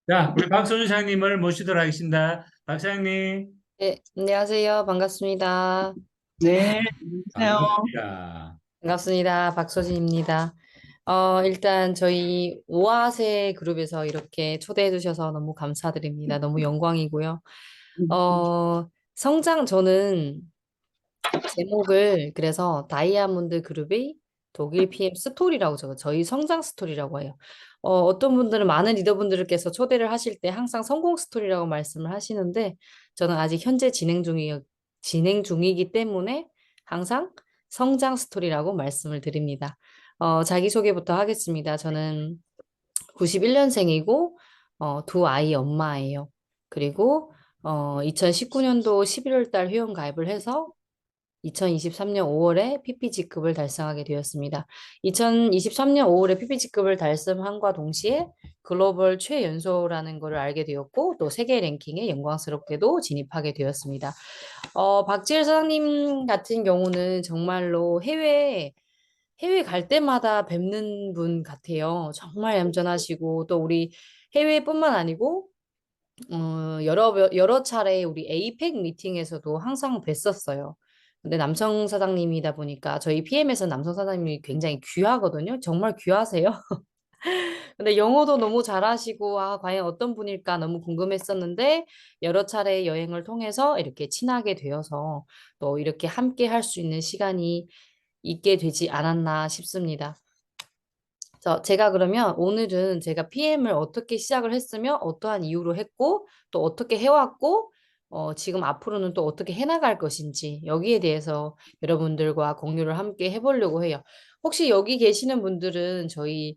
자, 우리 박선우 사장님을 모시도록 하겠습니다. 박 사장님, 네, 안녕하세요. 반갑습니다. 네, 안녕하세요. 반갑습니다. 반갑습니다. 박소진입니다. 일단 저희 오아세 그룹에서 이렇게 초대해 주셔서 너무 감사드립니다. 너무 영광이고요. 저는 제목을 그래서 다이아몬드 그룹의 독일 PM 스토리라고 저희 성장 스토리라고 해요. 어떤 분들은 많은 리더분들께서 초대를 하실 때 항상 성공 스토리라고 말씀을 하시는데 저는 아직 현재 진행 중이기 때문에 항상 성장 스토리라고 말씀을 드립니다. 자기소개부터 하겠습니다. 저는 91년생이고 두 아이 엄마예요. 그리고 2019년도 11월 달 회원 가입을 해서 2023년 5월에 PPG급을 달성하게 되었습니다. 2023년 5월에 PPG급을 달성함과 동시에 글로벌 최연소라는 것을 알게 되었고 또 세계 랭킹에 영광스럽게도 진입하게 되었습니다. 박지일 사장님 같은 경우는 정말로 해외 갈 때마다 뵙는 분 같아요. 정말 얌전하시고 또 우리 해외뿐만 아니고 여러 차례 우리 에이펙 미팅에서도 항상 뵀었어요. 근데 남성 사장님이다 보니까 저희 PM에서 남성 사장님이 굉장히 귀하거든요. 정말 귀하세요. 근데 영어도 너무 잘하시고 아 과연 어떤 분일까 너무 궁금했었는데 여러 차례 여행을 통해서 이렇게 친하게 되어서 또 이렇게 함께 할 수 있는 시간이 있게 되지 않았나 싶습니다. 제가 그러면 오늘은 제가 PM을 어떻게 시작을 했으며 어떠한 이유로 했고 또 어떻게 해왔고 지금 앞으로는 또 어떻게 해나갈 것인지 여기에 대해서 여러분들과 공유를 함께 해보려고 해요. 혹시 여기 계시는 분들은 저희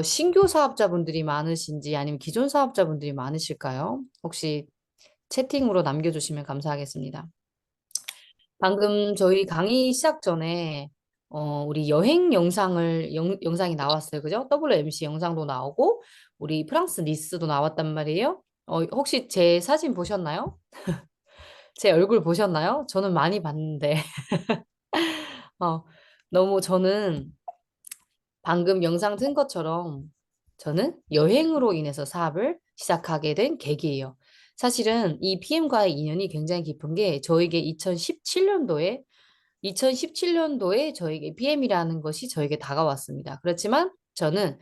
신규 사업자분들이 많으신지 아니면 기존 사업자분들이 많으실까요? 혹시 채팅으로 남겨주시면 감사하겠습니다. 방금 저희 강의 시작 전에 우리 여행 영상이 나왔어요. 그죠? WMC 영상도 나오고 우리 프랑스 니스도 나왔단 말이에요. 혹시 제 사진 보셨나요? 제 얼굴 보셨나요? 저는 많이 봤는데 어, 너무 저는 방금 영상 튼 것처럼 저는 여행으로 인해서 사업을 시작하게 된 계기예요. 사실은 이 PM과의 인연이 굉장히 깊은 게 저에게 2017년도에 저에게 PM이라는 것이 저에게 다가왔습니다. 그렇지만 저는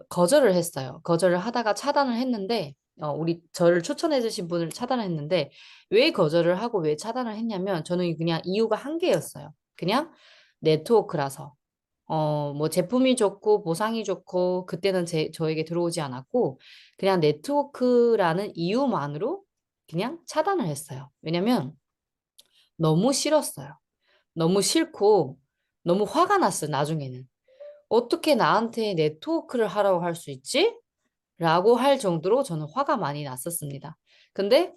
거절을 했어요. 거절을 하다가 차단을 했는데 우리 저를 추천해 주신 분을 차단했는데 왜 거절을 하고 왜 차단을 했냐면 저는 그냥 이유가 한 개였어요. 그냥 네트워크라서. 뭐 제품이 좋고 보상이 좋고 그때는 저에게 들어오지 않았고 그냥 네트워크라는 이유만으로 그냥 차단을 했어요. 왜냐면 너무 싫었어요. 너무 싫고 너무 화가 났어요, 나중에는. 어떻게 나한테 네트워크를 하라고 할 수 있지? 라고 할 정도로 저는 화가 많이 났었습니다. 근데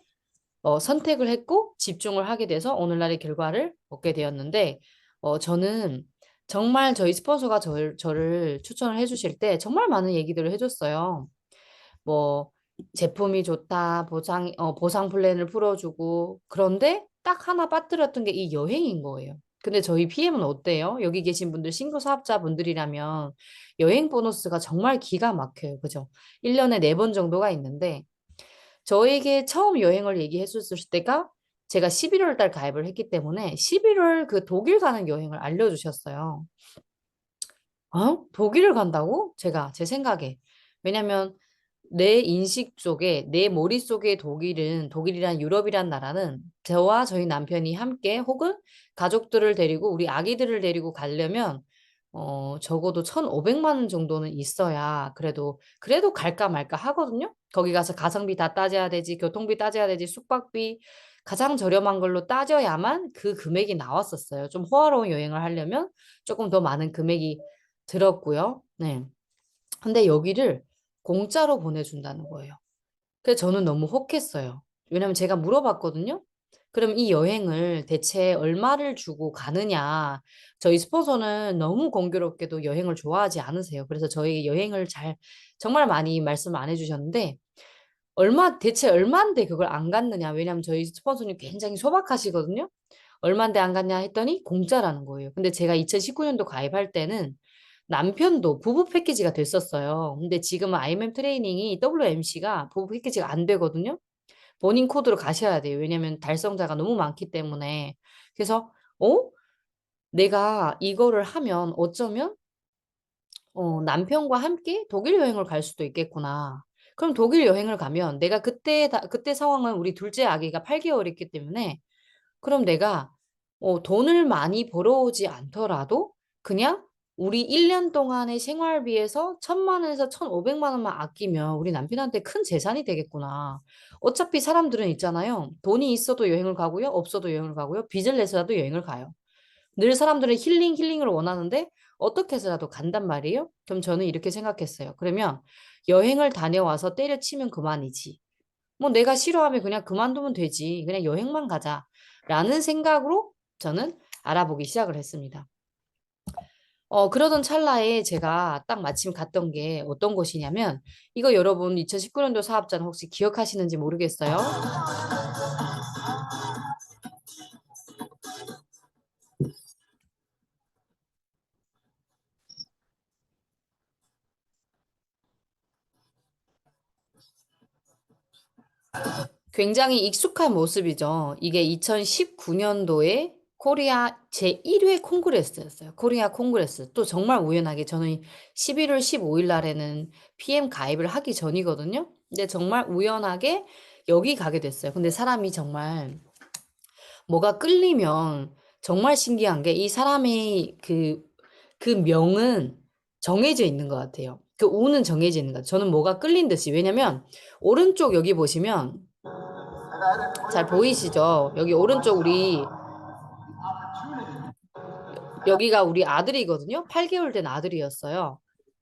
선택을 했고 집중을 하게 돼서 오늘날의 결과를 얻게 되었는데 저는 정말 저희 스폰서가 저를 추천을 해주실 때 정말 많은 얘기들을 해줬어요. 뭐 제품이 좋다, 보상 플랜을 풀어주고 그런데 딱 하나 빠뜨렸던 게 이 여행인 거예요. 근데 저희 PM은 어때요? 여기 계신 분들 신규 사업자분들이라면 여행 보너스가 정말 기가 막혀요. 그죠? 1년에 4번 정도가 있는데 저에게 처음 여행을 얘기해 줬을 때가 제가 11월 달 가입을 했기 때문에 11월 그 독일 가는 여행을 알려주셨어요. 독일을 간다고? 제 생각에. 왜냐면 내 인식 속에, 내 머릿속에 독일이란 유럽이란 나라는 저와 저희 남편이 함께 혹은 가족들을 데리고 우리 아기들을 데리고 가려면 적어도 1,500만 원 정도는 있어야 그래도 갈까 말까 하거든요. 거기 가서 가성비 다 따져야 되지, 교통비 따져야 되지, 숙박비 가장 저렴한 걸로 따져야만 그 금액이 나왔었어요. 좀 호화로운 여행을 하려면 조금 더 많은 금액이 들었고요. 네. 근데 여기를 공짜로 보내준다는 거예요. 그래서 저는 너무 혹했어요. 왜냐면 제가 물어봤거든요. 그럼 이 여행을 대체 얼마를 주고 가느냐? 저희 스폰서는 너무 공교롭게도 여행을 좋아하지 않으세요. 그래서 저희 여행을 정말 많이 말씀 안 해주셨는데, 대체 얼마인데 그걸 안 갔느냐? 왜냐면 저희 스폰서님 굉장히 소박하시거든요. 얼마인데 안 갔냐 했더니 공짜라는 거예요. 근데 제가 2019년도 가입할 때는 남편도 부부 패키지가 됐었어요. 근데 지금은 IMM 트레이닝이 WMC가 부부 패키지가 안 되거든요. 본인 코드로 가셔야 돼요. 왜냐면 달성자가 너무 많기 때문에. 그래서 내가 이거를 하면 어쩌면 남편과 함께 독일 여행을 갈 수도 있겠구나. 그럼 독일 여행을 가면 내가 그때 상황은 우리 둘째 아기가 8개월이기 때문에 그럼 내가 돈을 많이 벌어오지 않더라도 그냥 우리 1년 동안의 생활비에서 1,000만 원에서 1,500만 원만 아끼면 우리 남편한테 큰 재산이 되겠구나. 어차피 사람들은 있잖아요. 돈이 있어도 여행을 가고요. 없어도 여행을 가고요. 빚을 내서라도 여행을 가요. 늘 사람들은 힐링을 원하는데 어떻게 해서라도 간단 말이에요. 그럼 저는 이렇게 생각했어요. 그러면 여행을 다녀와서 때려치면 그만이지. 뭐 내가 싫어하면 그냥 그만두면 되지. 그냥 여행만 가자. 라는 생각으로 저는 알아보기 시작을 했습니다. 그러던 찰나에 제가 딱 마침 갔던 게 어떤 곳이냐면 이거 여러분 2019년도 사업자는 혹시 기억하시는지 모르겠어요. 굉장히 익숙한 모습이죠. 이게 2019년도에 코리아 제1회 콩그레스였어요. 코리아 콩그레스. 또 정말 우연하게 저는 11월 15일 날에는 PM 가입을 하기 전이거든요. 근데 정말 우연하게 여기 가게 됐어요. 근데 사람이 정말 뭐가 끌리면 정말 신기한 게 이 사람의 그 명은 정해져 있는 것 같아요. 그 오는 정해져 있는 것 같아요. 저는 뭐가 끌린 듯이. 왜냐면 오른쪽 여기 보시면 잘 보이시죠? 여기 오른쪽 여기가 우리 아들이거든요. 8개월 된 아들이었어요.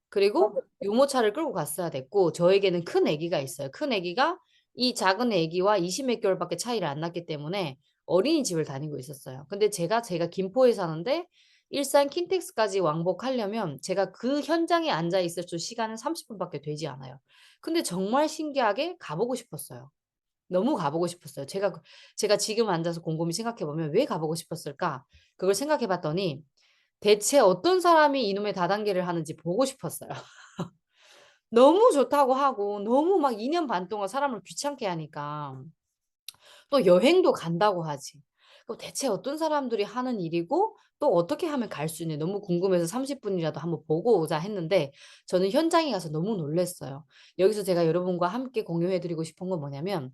그리고 유모차를 끌고 갔어야 됐고 저에게는 큰 아기가 있어요. 큰 아기가 이 작은 아기와 20 몇 개월밖에 차이를 안 났기 때문에 어린이집을 다니고 있었어요. 근데 제가 김포에 사는데 일산 킨텍스까지 왕복하려면 제가 그 현장에 앉아 있을 수 시간은 30분밖에 되지 않아요. 근데 정말 신기하게 가보고 싶었어요. 너무 가보고 싶었어요. 제가 지금 앉아서 곰곰이 생각해 보면 왜 가보고 싶었을까? 그걸 생각해 봤더니 대체 어떤 사람이 이놈의 다단계를 하는지 보고 싶었어요. 너무 좋다고 하고 너무 막 2년 반 동안 사람을 귀찮게 하니까 또 여행도 간다고 하지. 그럼 대체 어떤 사람들이 하는 일이고 또 어떻게 하면 갈 수 있는 너무 궁금해서 30분이라도 한번 보고 오자 했는데 저는 현장에 가서 너무 놀랐어요. 여기서 제가 여러분과 함께 공유해 드리고 싶은 건 뭐냐면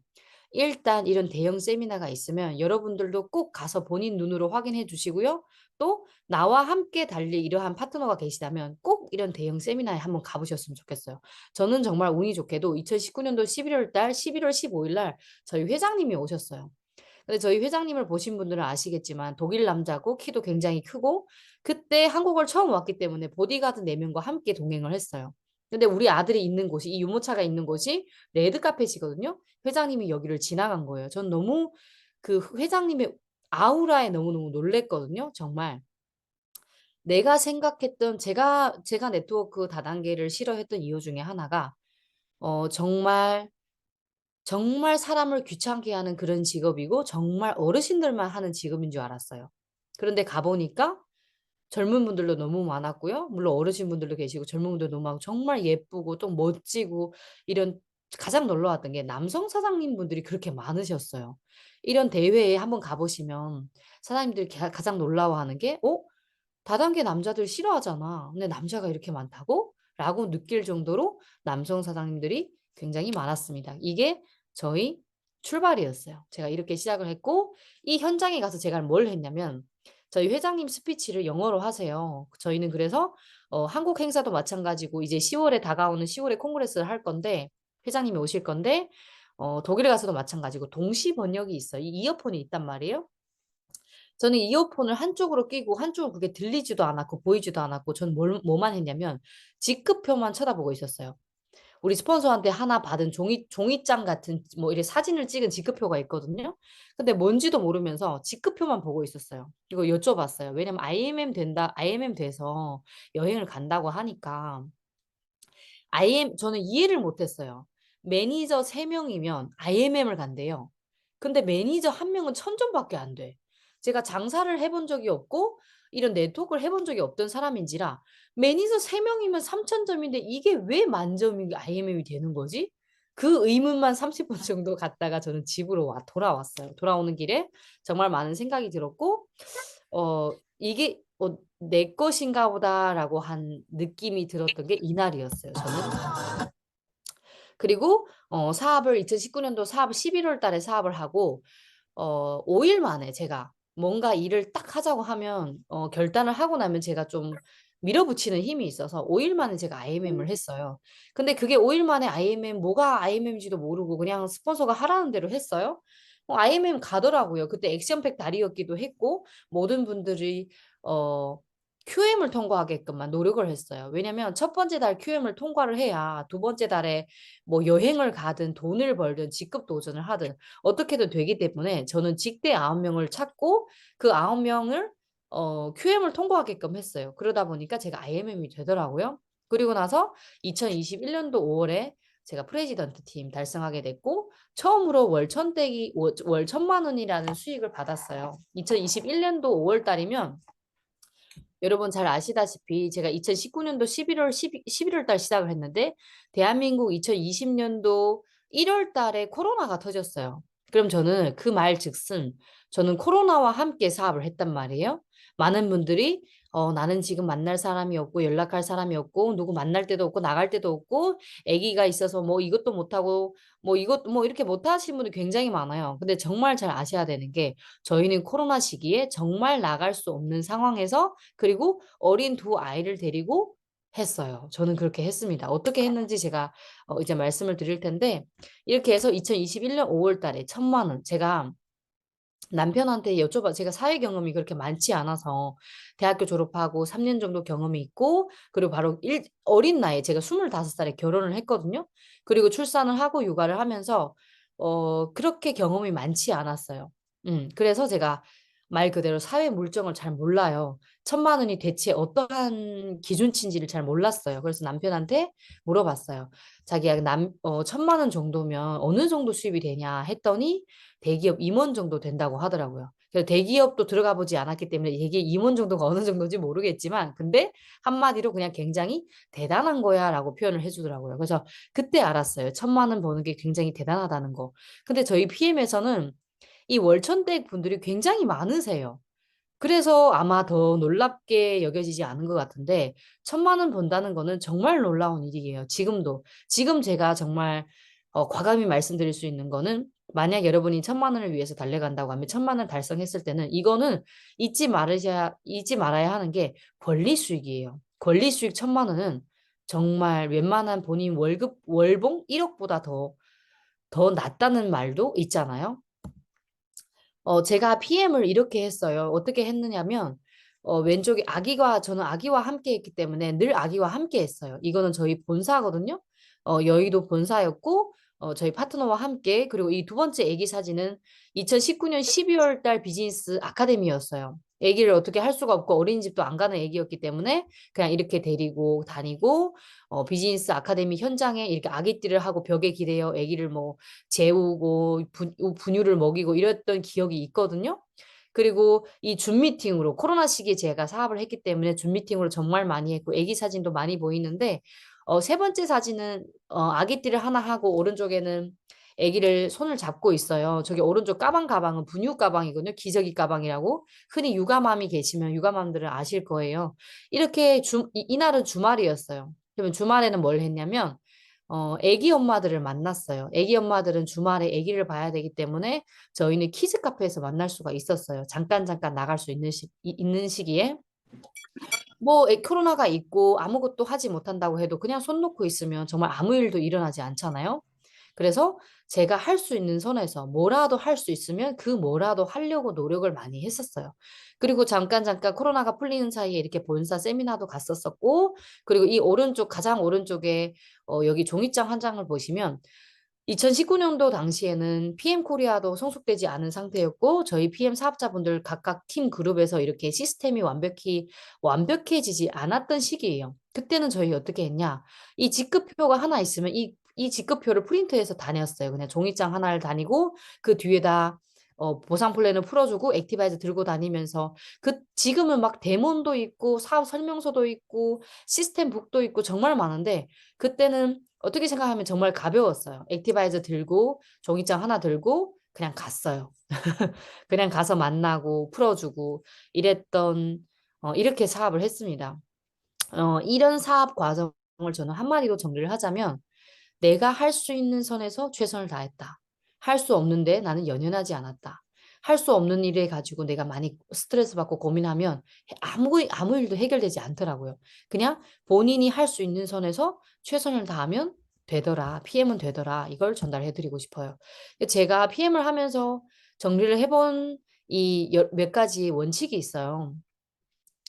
일단 이런 대형 세미나가 있으면 여러분들도 꼭 가서 본인 눈으로 확인해 주시고요. 또 나와 함께 달릴 이러한 파트너가 계시다면 꼭 이런 대형 세미나에 한번 가보셨으면 좋겠어요. 저는 정말 운이 좋게도 2019년도 11월 달 11월 15일 날 저희 회장님이 오셨어요. 근데 저희 회장님을 보신 분들은 아시겠지만 독일 남자고 키도 굉장히 크고 그때 한국을 처음 왔기 때문에 보디가드 4명과 함께 동행을 했어요. 근데 우리 아들이 있는 곳이 이 유모차가 있는 곳이 레드카펫이거든요. 회장님이 여기를 지나간 거예요. 전 너무 그 회장님의 아우라에 너무너무 놀랬거든요. 정말 내가 생각했던 제가 네트워크 다단계를 싫어했던 이유 중에 하나가 정말 정말 사람을 귀찮게 하는 그런 직업이고 정말 어르신들만 하는 직업인 줄 알았어요. 그런데 가보니까 젊은 분들도 너무 많았고요. 물론 어르신분들도 계시고 젊은 분들도 너무 많고 정말 예쁘고 또 멋지고 이런 가장 놀라웠던 게 남성 사장님 분들이 그렇게 많으셨어요. 이런 대회에 한번 가보시면 사장님들이 가장 놀라워하는 게 다단계 남자들 싫어하잖아. 근데 남자가 이렇게 많다고? 라고 느낄 정도로 남성 사장님들이 굉장히 많았습니다. 이게 저희 출발이었어요. 제가 이렇게 시작을 했고 이 현장에 가서 제가 뭘 했냐면 저희 회장님 스피치를 영어로 하세요. 저희는 그래서 한국 행사도 마찬가지고 이제 10월에 다가오는 10월에 콩그레스를 할 건데 회장님이 오실 건데 독일에 가서도 마찬가지고 동시 번역이 있어요. 이 이어폰이 있단 말이에요. 저는 이어폰을 한쪽으로 끼고 한쪽은 그게 들리지도 않았고 보이지도 않았고 저는 뭐만 했냐면 직급표만 쳐다보고 있었어요. 우리 스폰서한테 하나 받은 종이장 같은 뭐 이렇게 사진을 찍은 직급표가 있거든요. 근데 뭔지도 모르면서 직급표만 보고 있었어요. 이거 여쭤봤어요. 왜냐면 IMM 돼서 여행을 간다고 하니까 저는 이해를 못했어요. 매니저 3명이면 IMM을 간대요. 근데 매니저 1명은 1,000전밖에 안 돼. 제가 장사를 해본 적이 없고 이런 네트워크를 해본 적이 없던 사람인지라 매니저 3명이면 3,000점인데 이게 왜 만점이 IMM이 되는 거지? 그 의문만 30분 정도 갔다가 저는 집으로 돌아왔어요. 돌아오는 길에 정말 많은 생각이 들었고, 이게 내 것인가 보다라고 한 느낌이 들었던 게 이날이었어요, 저는. 그리고 사업을 2019년도 사업을 11월 달에 사업을 하고 5일 만에 제가 뭔가 일을 딱 하자고 하면 결단을 하고 나면 제가 좀 밀어붙이는 힘이 있어서 5일 만에 제가 IMM을 했어요. 근데 그게 5일 만에 IMM 뭐가 IMM인지도 모르고 그냥 스폰서가 하라는 대로 했어요. IMM 가더라고요. 그때 액션팩 달이었기도 했고 모든 분들이 어 QM을 통과하게끔만 노력을 했어요. 왜냐면 첫 번째 달 QM을 통과를 해야 두 번째 달에 뭐 여행을 가든 돈을 벌든 직급 도전을 하든 어떻게든 되기 때문에 저는 직대 9명을 찾고 그 9명을 QM을 통과하게끔 했어요. 그러다 보니까 제가 IMM이 되더라고요. 그리고 나서 2021년도 5월에 제가 프레지던트 팀 달성하게 됐고 처음으로 월 1,000만 원이라는 수익을 받았어요. 2021년도 5월 달이면 여러분 잘 아시다시피 제가 2019년도 11월 달 시작을 했는데 대한민국 2020년도 1월 달에 코로나가 터졌어요. 그럼 저는 그 말 즉슨 저는 코로나와 함께 사업을 했단 말이에요. 많은 분들이 나는 지금 만날 사람이 없고 연락할 사람이 없고 누구 만날 때도 없고 나갈 때도 없고 아기가 있어서 뭐 이것도 못하고 뭐 이것 뭐 이렇게 못하시는 분들 굉장히 많아요. 근데 정말 잘 아셔야 되는 게 저희는 코로나 시기에 정말 나갈 수 없는 상황에서 그리고 어린 두 아이를 데리고 했어요. 저는 그렇게 했습니다. 어떻게 했는지 제가 이제 말씀을 드릴 텐데 이렇게 해서 2021년 5월 달에 1,000만 원 제가 남편한테 여쭤봐 제가 사회 경험이 그렇게 많지 않아서 대학교 졸업하고 3년 정도 경험이 있고 그리고 바로 어린 나이에 제가 25살에 결혼을 했거든요. 그리고 출산을 하고 육아를 하면서 그렇게 경험이 많지 않았어요. 그래서 제가 말 그대로 사회 물정을 잘 몰라요. 1,000만 원이 대체 어떠한 기준치인지를 잘 몰랐어요. 그래서 남편한테 물어봤어요. 자기야 1,000만 원 정도면 어느 정도 수입이 되냐 했더니 대기업 임원 정도 된다고 하더라고요. 그래서 대기업도 들어가 보지 않았기 때문에 이게 임원 정도가 어느 정도인지 모르겠지만 근데 한마디로 그냥 굉장히 대단한 거야라고 표현을 해주더라고요. 그래서 그때 알았어요. 1,000만 원 버는 게 굉장히 대단하다는 거. 근데 저희 PM에서는 이 월천댁 분들이 굉장히 많으세요. 그래서 아마 더 놀랍게 여겨지지 않은 것 같은데 1,000만 원 번다는 거는 정말 놀라운 일이에요. 지금도. 지금 제가 정말 과감히 말씀드릴 수 있는 거는 만약 여러분이 1,000만 원을 위해서 달려간다고 하면 1,000만 원 달성했을 때는 이거는 잊지 말아야 하는 게 권리 수익이에요. 권리 수익 1,000만 원은 정말 웬만한 본인 월급 월봉 1억보다 더 낫다는 말도 있잖아요. 제가 PM을 이렇게 했어요. 어떻게 했느냐면, 저는 아기와 함께 했기 때문에 늘 아기와 함께 했어요. 이거는 저희 본사거든요. 여의도 본사였고, 저희 파트너와 함께, 그리고 이 두 번째 아기 사진은 2019년 12월 달 비즈니스 아카데미였어요. 아기를 어떻게 할 수가 없고 어린이집도 안 가는 아기였기 때문에 그냥 이렇게 데리고 다니고, 비즈니스 아카데미 현장에 이렇게 아기띠를 하고 벽에 기대어 아기를 뭐 재우고 분유를 먹이고 이랬던 기억이 있거든요. 그리고 이 줌 미팅으로 코로나 시기에 제가 사업을 했기 때문에 줌 미팅으로 정말 많이 했고 아기 사진도 많이 보이는데 세 번째 사진은 아기띠를 하나 하고 오른쪽에는 아기를 손을 잡고 있어요. 저기 오른쪽 가방은 분유 가방이거든요. 기저귀 가방이라고. 흔히 육아맘이 계시면 육아맘들은 아실 거예요. 이렇게 이날은 주말이었어요. 그러면 주말에는 뭘 했냐면 애기 엄마들을 만났어요. 애기 엄마들은 주말에 애기를 봐야 되기 때문에 저희는 키즈 카페에서 만날 수가 있었어요. 잠깐 나갈 수 있는 시기에. 뭐 코로나가 있고 아무것도 하지 못한다고 해도 그냥 손 놓고 있으면 정말 아무 일도 일어나지 않잖아요. 그래서 제가 할 수 있는 선에서 뭐라도 할 수 있으면 그 뭐라도 하려고 노력을 많이 했었어요. 그리고 잠깐 코로나가 풀리는 사이에 이렇게 본사 세미나도 갔었었고, 그리고 이 가장 오른쪽에 여기 종이장 한 장을 보시면 2019년도 당시에는 PM 코리아도 성숙되지 않은 상태였고 저희 PM 사업자분들 각각 팀 그룹에서 이렇게 시스템이 완벽해지지 않았던 시기예요. 그때는 저희 어떻게 했냐? 이 직급표가 하나 있으면 이 직급표를 프린트해서 다녔어요. 그냥 종이장 하나를 다니고 그 뒤에다 보상 플랜을 풀어주고 액티바이저 들고 다니면서 지금은 막 데몬도 있고 사업 설명서도 있고 시스템북도 있고 정말 많은데 그때는 어떻게 생각하면 정말 가벼웠어요. 액티바이저 들고 종이장 하나 들고 그냥 갔어요. 그냥 가서 만나고 풀어주고 이렇게 사업을 했습니다. 이런 사업 과정을 저는 한마디로 정리를 하자면 내가 할 수 있는 선에서 최선을 다했다. 할 수 없는데 나는 연연하지 않았다. 할 수 없는 일에 가지고 내가 많이 스트레스 받고 고민하면 아무 일도 해결되지 않더라고요. 그냥 본인이 할 수 있는 선에서 최선을 다하면 되더라. PM은 되더라. 이걸 전달해 드리고 싶어요. 제가 PM을 하면서 정리를 해본 이 몇 가지 원칙이 있어요.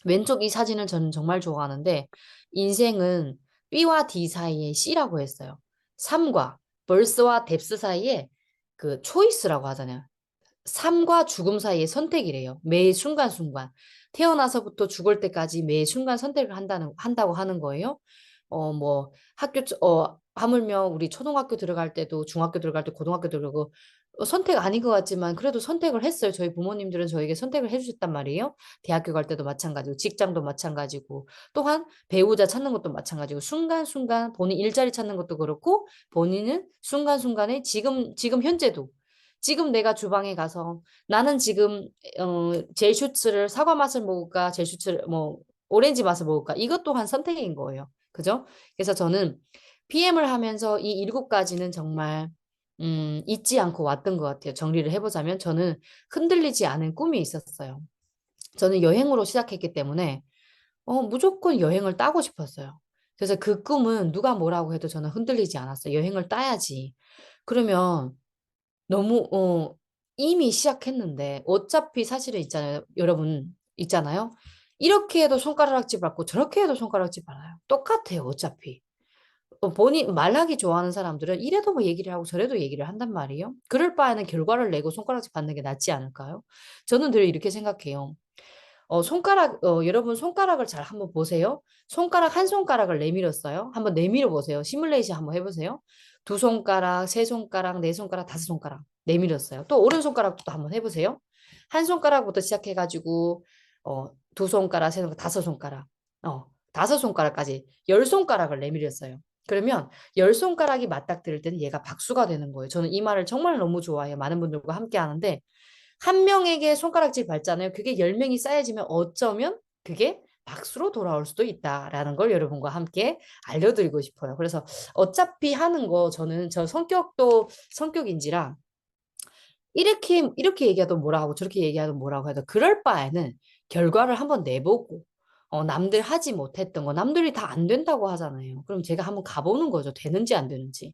왼쪽 이 사진을 저는 정말 좋아하는데 인생은 B와 D 사이에 C라고 했어요. 삶과 벌스와 뎁스 사이에 그 초이스라고 하잖아요. 삶과 죽음 사이의 선택이래요. 매 순간순간. 태어나서부터 죽을 때까지 매 순간 선택을 한다고 하는 거예요. 뭐, 하물며 우리 초등학교 들어갈 때도 중학교 들어갈 때 고등학교 들어가고 선택 아닌 것 같지만 그래도 선택을 했어요. 저희 부모님들은 저에게 선택을 해주셨단 말이에요. 대학교 갈 때도 마찬가지고 직장도 마찬가지고 또한 배우자 찾는 것도 마찬가지고 순간순간 본인 일자리 찾는 것도 그렇고 본인은 순간순간에 지금 현재도 지금 내가 주방에 가서 나는 지금 젤슈츠를 사과 맛을 먹을까 젤슈츠를 뭐 오렌지 맛을 먹을까 이것 또한 선택인 거예요. 그죠? 그래서 저는 PM을 하면서 이 7가지는 정말 잊지 않고 왔던 것 같아요. 정리를 해보자면 저는 흔들리지 않은 꿈이 있었어요. 저는 여행으로 시작했기 때문에 무조건 여행을 따고 싶었어요. 그래서 그 꿈은 누가 뭐라고 해도 저는 흔들리지 않았어요. 여행을 따야지. 그러면 너무 이미 시작했는데 어차피 사실은 있잖아요. 여러분 있잖아요. 이렇게 해도 손가락질 받고 저렇게 해도 손가락질 받아요. 똑같아요. 어차피. 본인 말하기 좋아하는 사람들은 이래도 뭐 얘기를 하고 저래도 얘기를 한단 말이에요. 그럴 바에는 결과를 내고 손가락질 받는 게 낫지 않을까요? 저는 늘 이렇게 생각해요. 여러분 손가락을 잘 한번 보세요. 손가락 한 손가락을 내밀었어요. 한번 내밀어 보세요. 시뮬레이션 한번 해보세요. 두 손가락, 세 손가락, 네 손가락, 다섯 손가락 내밀었어요. 또 오른손가락부터 한번 해보세요. 한 손가락부터 시작해가지고 두 손가락, 세 손가락, 다섯 손가락, 다섯 손가락까지 10손가락을 내밀었어요. 그러면 10손가락이 맞닥뜨릴 때는 얘가 박수가 되는 거예요. 저는 이 말을 정말 너무 좋아해요. 많은 분들과 함께 하는데 한 명에게 손가락질 밟잖아요. 그게 10명이 쌓여지면 어쩌면 그게 박수로 돌아올 수도 있다라는 걸 여러분과 함께 알려드리고 싶어요. 그래서 어차피 하는 거 저는 저 성격도 성격인지라 이렇게 얘기하도 뭐라 하고 저렇게 얘기하도 뭐라고 해도 그럴 바에는 결과를 한번 내보고 남들 하지 못했던 거 남들이 다 안 된다고 하잖아요. 그럼 제가 한번 가보는 거죠. 되는지 안 되는지.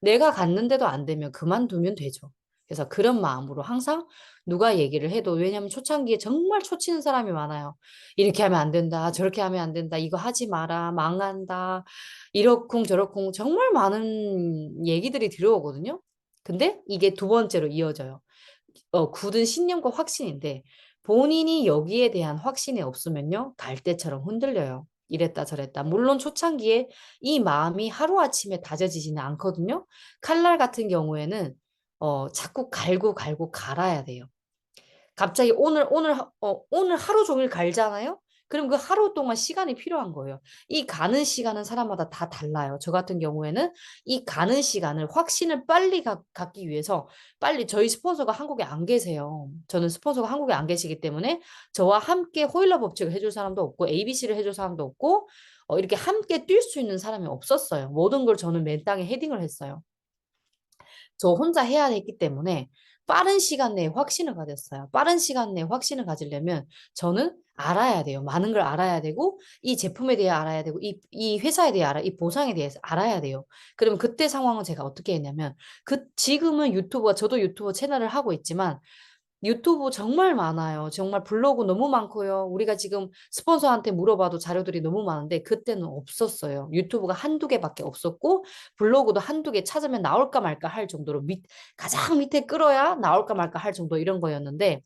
내가 갔는데도 안 되면 그만두면 되죠. 그래서 그런 마음으로 항상 누가 얘기를 해도 왜냐하면 초창기에 정말 초치는 사람이 많아요. 이렇게 하면 안 된다. 저렇게 하면 안 된다. 이거 하지 마라. 망한다. 이러쿵 저러쿵 정말 많은 얘기들이 들어오거든요. 근데 이게 두 번째로 이어져요. 굳은 신념과 확신인데 본인이 여기에 대한 확신이 없으면요. 갈대처럼 흔들려요. 이랬다 저랬다. 물론 초창기에 이 마음이 하루아침에 다져지지는 않거든요. 칼날 같은 경우에는 자꾸 갈고 갈고 갈아야 돼요. 갑자기 오늘 하루 종일 갈잖아요? 그럼 그 하루 동안 시간이 필요한 거예요. 이 가는 시간은 사람마다 다 달라요. 저 같은 경우에는 이 가는 시간을 확신을 빨리 갖기 위해서 빨리 저희 스폰서가 한국에 안 계세요. 저는 스폰서가 한국에 안 계시기 때문에 저와 함께 호일러 법칙을 해줄 사람도 없고 ABC를 해줄 사람도 없고 이렇게 함께 뛸 수 있는 사람이 없었어요. 모든 걸 저는 맨 땅에 헤딩을 했어요. 저 혼자 해야 했기 때문에 빠른 시간 내에 확신을 가졌어요. 빠른 시간 내에 확신을 가지려면 저는 알아야 돼요. 많은 걸 알아야 되고 이 제품에 대해 알아야 되고 이 회사에 대해 이 보상에 대해서 알아야 돼요. 그러면 그때 상황은 제가 어떻게 했냐면 지금은 저도 유튜버 채널을 하고 있지만 유튜브 정말 많아요. 정말 블로그 너무 많고요. 우리가 지금 스폰서한테 물어봐도 자료들이 너무 많은데 그때는 없었어요. 유튜브가 한두 개밖에 없었고 블로그도 한두 개 찾으면 나올까 말까 할 정도로 가장 밑에 끌어야 나올까 말까 할 정도 이런 거였는데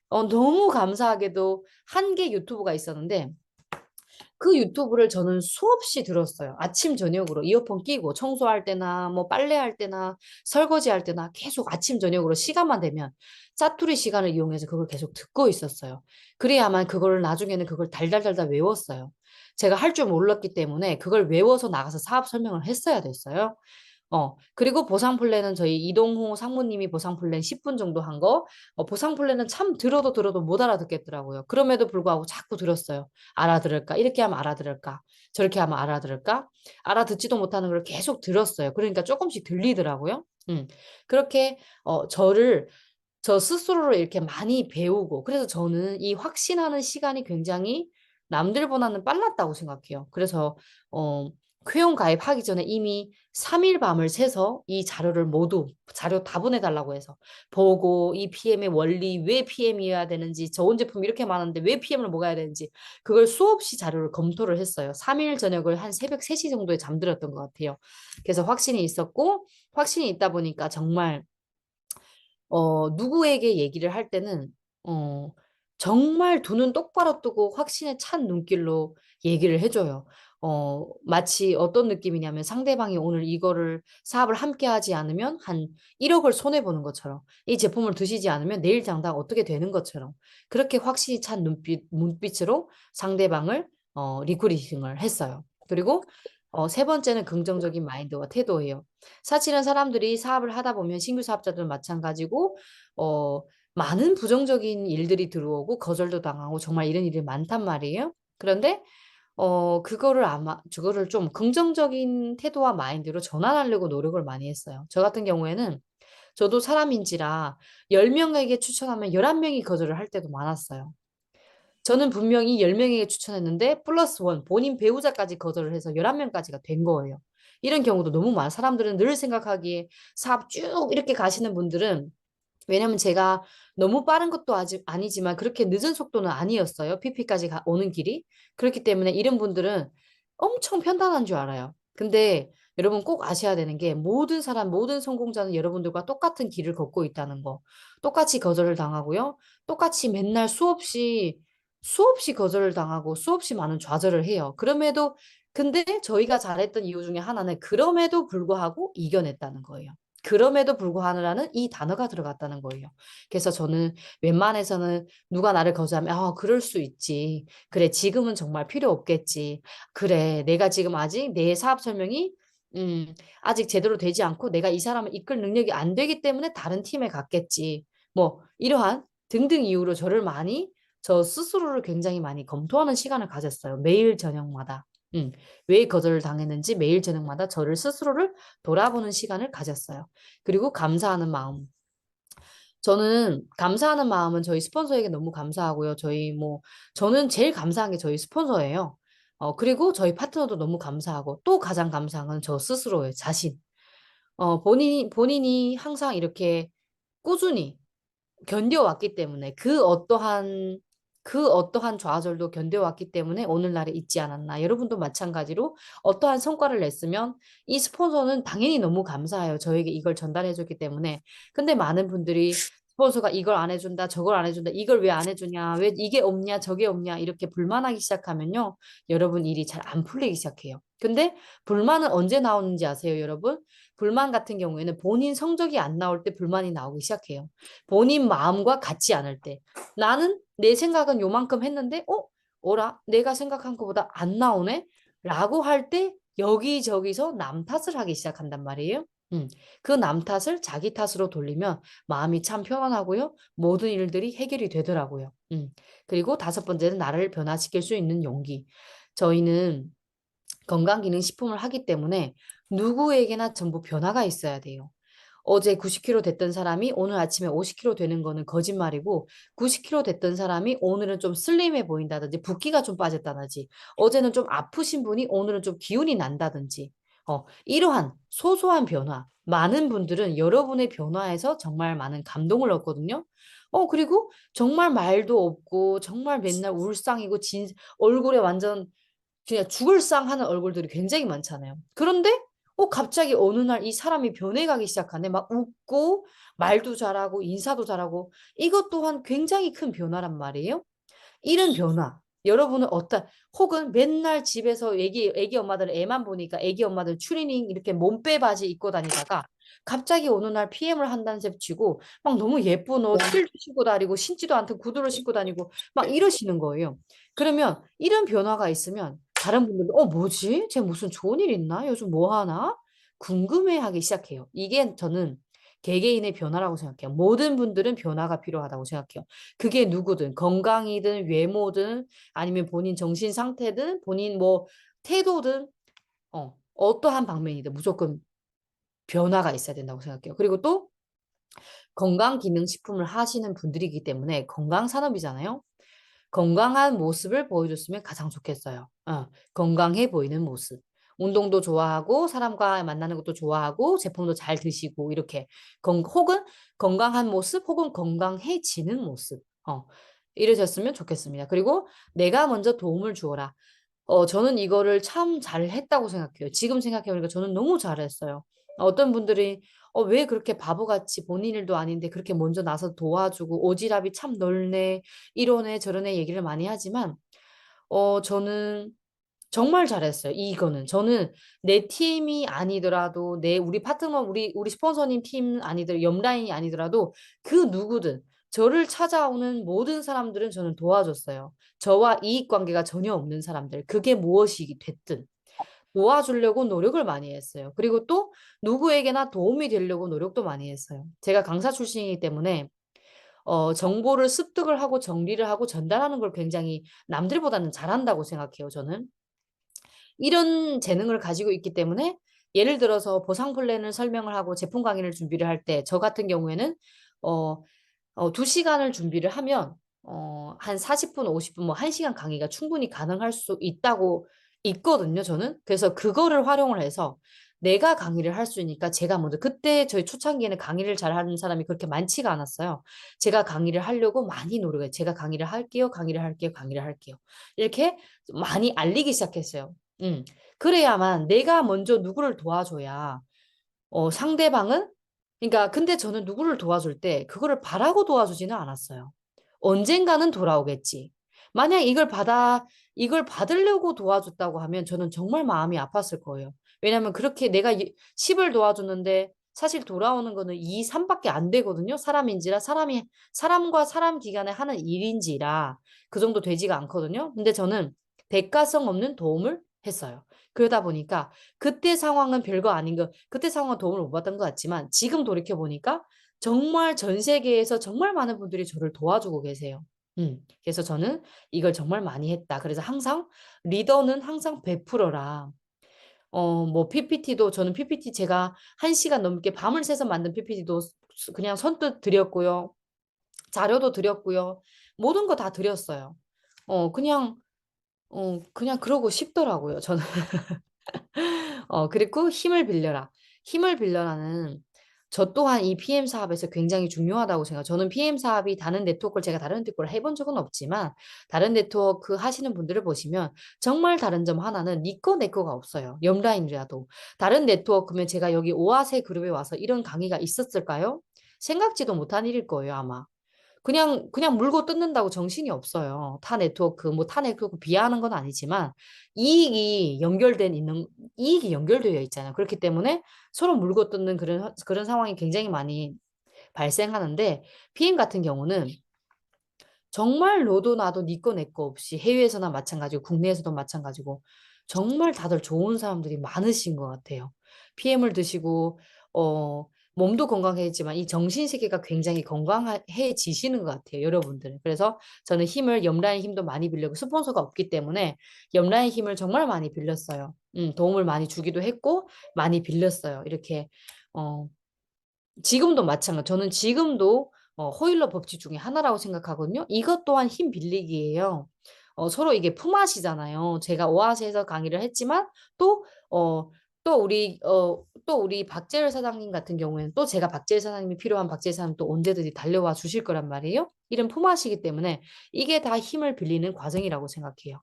너무 감사하게도 한 개 유튜브가 있었는데 그 유튜브를 저는 수없이 들었어요. 아침, 저녁으로 이어폰 끼고 청소할 때나 뭐 빨래할 때나 설거지할 때나 계속 아침, 저녁으로 시간만 되면 짜투리 시간을 이용해서 그걸 계속 듣고 있었어요. 그래야만 그걸 나중에는 그걸 달달달달 외웠어요. 제가 할 줄 몰랐기 때문에 그걸 외워서 나가서 사업 설명을 했어야 됐어요. 그리고 보상 플랜은 저희 이동호 상무님이 보상 플랜 10분 정도 한 거, 보상 플랜은 참 들어도 못 알아듣겠더라고요. 그럼에도 불구하고 자꾸 들었어요. 알아들을까? 이렇게 하면 알아들을까? 저렇게 하면 알아들을까? 알아듣지도 못하는 걸 계속 들었어요. 그러니까 조금씩 들리더라고요. 그렇게, 저 스스로를 이렇게 많이 배우고, 그래서 저는 이 확신하는 시간이 굉장히 남들보다는 빨랐다고 생각해요. 그래서, 회원 가입하기 전에 이미 3일 밤을 새서 이 자료를 모두, 자료 다 보내달라고 해서, 보고, 이 PM의 원리, 왜 PM이어야 되는지, 좋은 제품 이렇게 많은데 왜 PM을 먹어야 되는지, 그걸 수없이 자료를 검토를 했어요. 3일 저녁을 한 새벽 3시 정도에 잠들었던 것 같아요. 그래서 확신이 있었고, 확신이 있다 보니까 정말 누구에게 얘기를 할 때는, 어, 정말 두 눈 똑바로 뜨고 확신에 찬 눈길로 얘기를 해줘요. 마치 어떤 느낌이냐면 상대방이 오늘 이거를 사업을 함께 하지 않으면 한 1억을 손해보는 것처럼 이 제품을 드시지 않으면 내일 장당 어떻게 되는 것처럼 그렇게 확신이 찬 눈빛으로 상대방을 리크루팅을 했어요. 그리고 세 번째는 긍정적인 마인드와 태도예요. 사실은 사람들이 사업을 하다 보면 신규 사업자들 마찬가지고 많은 부정적인 일들이 들어오고 거절도 당하고 정말 이런 일이 많단 말이에요. 그런데 그거를 좀 긍정적인 태도와 마인드로 전환하려고 노력을 많이 했어요. 저 같은 경우에는 저도 사람인지라 10명에게 추천하면 11명이 거절을 할 때도 많았어요. 저는 분명히 10명에게 추천했는데 플러스 원 본인 배우자까지 거절을 해서 11명까지가 된 거예요. 이런 경우도 너무 많아. 사람들은 늘 생각하기에 사업 쭉 이렇게 가시는 분들은 왜냐면 제가 너무 빠른 것도 아직 아니지만 그렇게 늦은 속도는 아니었어요. PP까지 오는 길이. 그렇기 때문에 이런 분들은 엄청 편단한 줄 알아요. 근데 여러분 꼭 아셔야 되는 게 모든 사람, 모든 성공자는 여러분들과 똑같은 길을 걷고 있다는 거. 똑같이 거절을 당하고요. 똑같이 맨날 수없이 거절을 당하고 수없이 많은 좌절을 해요. 근데 저희가 잘했던 이유 중에 하나는 그럼에도 불구하고 이겨냈다는 거예요. 그럼에도 불구하고라는 이 단어가 들어갔다는 거예요. 그래서 저는 웬만해서는 누가 나를 거절하면 그럴 수 있지. 그래, 지금은 정말 필요 없겠지. 그래, 내가 지금 아직 내 사업 설명이 아직 제대로 되지 않고 내가 이 사람을 이끌 능력이 안 되기 때문에 다른 팀에 갔겠지. 뭐 이러한 등등 이유로 저 스스로를 굉장히 많이 검토하는 시간을 가졌어요. 매일 저녁마다. 왜 거절을 당했는지 매일 저녁마다 저를 스스로를 돌아보는 시간을 가졌어요. 그리고 감사하는 마음. 저는 감사하는 마음은 저희 스폰서에게 너무 감사하고요. 저는 제일 감사한 게 저희 스폰서예요. 그리고 저희 파트너도 너무 감사하고 또 가장 감사한 건 저 스스로예요. 자신. 본인이 항상 이렇게 꾸준히 견뎌왔기 때문에 그 어떠한 좌절도 견뎌왔기 때문에 오늘날에 있지 않았나. 여러분도 마찬가지로 어떠한 성과를 냈으면 이 스폰서는 당연히 너무 감사해요. 저에게 이걸 전달해줬기 때문에. 근데 많은 분들이 스폰서가 이걸 안 해준다, 저걸 안 해준다, 이걸 왜 안 해주냐, 왜 이게 없냐, 저게 없냐, 이렇게 불만하기 시작하면요. 여러분 일이 잘 안 풀리기 시작해요. 근데 불만은 언제 나오는지 아세요, 여러분? 불만 같은 경우에는 본인 성적이 안 나올 때 불만이 나오기 시작해요. 본인 마음과 같지 않을 때. 나는 내 생각은 요만큼 했는데, 어라? 내가 생각한 것보다 안 나오네? 라고 할 때 여기저기서 남 탓을 하기 시작한단 말이에요. 그 남 탓을 자기 탓으로 돌리면 마음이 참 편안하고요. 모든 일들이 해결이 되더라고요. 그리고 다섯 번째는 나를 변화시킬 수 있는 용기. 저희는 건강기능식품을 하기 때문에 누구에게나 전부 변화가 있어야 돼요. 어제 90kg 됐던 사람이 오늘 아침에 50kg 되는 거는 거짓말이고 90kg 됐던 사람이 오늘은 좀 슬림해 보인다든지 붓기가 좀 빠졌다든지 어제는 좀 아프신 분이 오늘은 좀 기운이 난다든지 이러한 소소한 변화 많은 분들은 여러분의 변화에서 정말 많은 감동을 얻거든요. 그리고 정말 말도 없고 정말 맨날 울상이고 얼굴에 완전 그냥 죽을 쌍하는 얼굴들이 굉장히 많잖아요. 그런데 갑자기 어느 날 이 사람이 변해가기 시작하네. 막 웃고 말도 잘하고 인사도 잘하고 이것 또한 굉장히 큰 변화란 말이에요. 이런 변화 여러분은 혹은 맨날 집에서 애기 엄마들은 애만 보니까 애기 엄마들 추리닝 이렇게 몸빼 바지 입고 다니다가 갑자기 어느 날 PM을 한다는 셈 치고 막 너무 예쁜 옷 힐도 신고 다니고 신지도 않던 구두를 신고 다니고 막 이러시는 거예요. 그러면 이런 변화가 있으면 다른 분들도 뭐지? 쟤 무슨 좋은 일 있나? 요즘 뭐 하나? 궁금해하기 시작해요. 이게 저는 개개인의 변화라고 생각해요. 모든 분들은 변화가 필요하다고 생각해요. 그게 누구든 건강이든 외모든 아니면 본인 정신 상태든 본인 뭐 태도든 어떠한 방면이든 무조건 변화가 있어야 된다고 생각해요. 그리고 또 건강기능식품을 하시는 분들이기 때문에 건강산업이잖아요. 건강한 모습을 보여줬으면 가장 좋겠어요. 건강해 보이는 모습. 운동도 좋아하고 사람과 만나는 것도 좋아하고 제품도 잘 드시고 이렇게 혹은 건강한 모습 혹은 건강해지는 모습. 이러셨으면 좋겠습니다. 그리고 내가 먼저 도움을 주어라. 저는 이거를 참 잘했다고 생각해요. 지금 생각해보니까 저는 너무 잘했어요. 어떤 분들이 왜 그렇게 바보같이 본인 일도 아닌데 그렇게 먼저 나서 도와주고 오지랖이 참 넓네, 이러네 저러네 얘기를 많이 하지만 저는 정말 잘했어요. 이거는 저는 내 팀이 아니더라도 우리 파트너 우리 스폰서님 팀 아니더라도 옆라인이 아니더라도 그 누구든 저를 찾아오는 모든 사람들은 저는 도와줬어요. 저와 이익 관계가 전혀 없는 사람들 그게 무엇이 됐든 도와주려고 노력을 많이 했어요. 그리고 또 누구에게나 도움이 되려고 노력도 많이 했어요. 제가 강사 출신이기 때문에 정보를 습득을 하고 정리를 하고 전달하는 걸 굉장히 남들보다는 잘한다고 생각해요, 저는. 이런 재능을 가지고 있기 때문에 예를 들어서 보상 플랜을 설명을 하고 제품 강의를 준비를 할 때 저 같은 경우에는 어, 2시간을 준비를 하면 한 40분, 50분, 뭐 1시간 강의가 충분히 가능할 수 있거든요, 저는. 그래서 그거를 활용을 해서 내가 강의를 할 수 있으니까 제가 먼저 그때 저희 초창기에는 강의를 잘하는 사람이 그렇게 많지가 않았어요. 제가 강의를 하려고 많이 노력해요. 제가 강의를 할게요, 강의를 할게요, 강의를 할게요. 이렇게 많이 알리기 시작했어요. 음. 그래야만 내가 먼저 누구를 도와줘야 상대방은 그러니까 근데 저는 누구를 도와줄 때 그거를 바라고 도와주지는 않았어요. 언젠가는 돌아오겠지. 만약 이걸 받으려고 도와줬다고 하면 저는 정말 마음이 아팠을 거예요. 왜냐하면 그렇게 내가 10을 도와줬는데 사실 돌아오는 거는 2, 3밖에 안 되거든요. 사람인지라 사람과 사람 기간에 하는 일인지라 그 정도 되지가 않거든요. 근데 저는 대가성 없는 도움을 했어요. 그러다 보니까 그때 상황은 별거 아닌 그때 상황은 도움을 못 받던 것 같지만 지금 돌이켜 보니까 정말 전 세계에서 정말 많은 분들이 저를 도와주고 계세요. 그래서 저는 이걸 정말 많이 했다. 그래서 항상 리더는 항상 베풀어라. 뭐 PPT도 저는 PPT 제가 1시간 넘게 밤을 새서 만든 PPT도 그냥 선뜻 드렸고요. 자료도 드렸고요. 모든 거 다 드렸어요. 그냥 그냥 그러고 싶더라고요. 저는. 그리고 힘을 빌려라. 힘을 빌려라는 저 또한 이 PM 사업에서 굉장히 중요하다고 생각해요. 저는 PM 사업이 제가 다른 네트워크를 해본 적은 없지만 다른 네트워크 하시는 분들을 보시면 정말 다른 점 하나는 니 거 내 거가 없어요. 옆라인이라도. 다른 네트워크면 제가 여기 오아세 그룹에 와서 이런 강의가 있었을까요? 생각지도 못한 일일 거예요, 아마. 그냥 물고 뜯는다고 정신이 없어요. 타 네트워크 비하하는 건 아니지만 이익이 연결되어 있잖아요. 그렇기 때문에 서로 물고 뜯는 그런 상황이 굉장히 많이 발생하는데 PM 같은 경우는 정말 너도 나도 니 거 내 거 없이 해외에서나 마찬가지고 국내에서도 마찬가지고 정말 다들 좋은 사람들이 많으신 것 같아요. PM을 드시고 몸도 건강해지만 이 정신 세계가 굉장히 건강해지시는 것 같아요, 여러분들. 그래서 저는 옆라인 힘도 많이 빌려고 스폰서가 없기 때문에 옆라인 힘을 정말 많이 빌렸어요. 도움을 많이 주기도 했고 많이 빌렸어요. 이렇게 어, 지금도 마찬가지. 저는 지금도 호일러 법칙 중에 하나라고 생각하거든요. 이것 또한 힘 빌리기예요. 서로 이게 품앗이잖아요. 제가 오아시에서 강의를 했지만 또 또 우리 박재열 사장님 같은 경우에는 또 제가 박재열 사장님이 필요한 박재열 사장님 또 언제든지 달려와 주실 거란 말이에요. 이런 품앗이기 때문에 이게 다 힘을 빌리는 과정이라고 생각해요.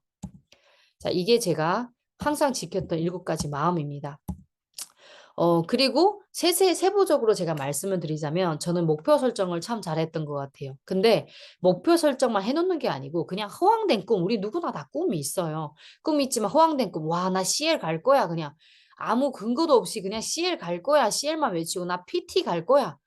자, 이게 제가 항상 지켰던 7가지 마음입니다. 그리고 세부적으로 제가 말씀을 드리자면 저는 목표 설정을 참 잘했던 것 같아요. 근데 목표 설정만 해놓는 게 아니고 그냥 허황된 꿈, 우리 누구나 다 꿈이 있어요. 꿈이 있지만 허황된 꿈, 와, 나 CL 갈 거야. 그냥 아무 근거도 없이 그냥 CL 갈 거야. CL만 외치고 나 PT 갈 거야.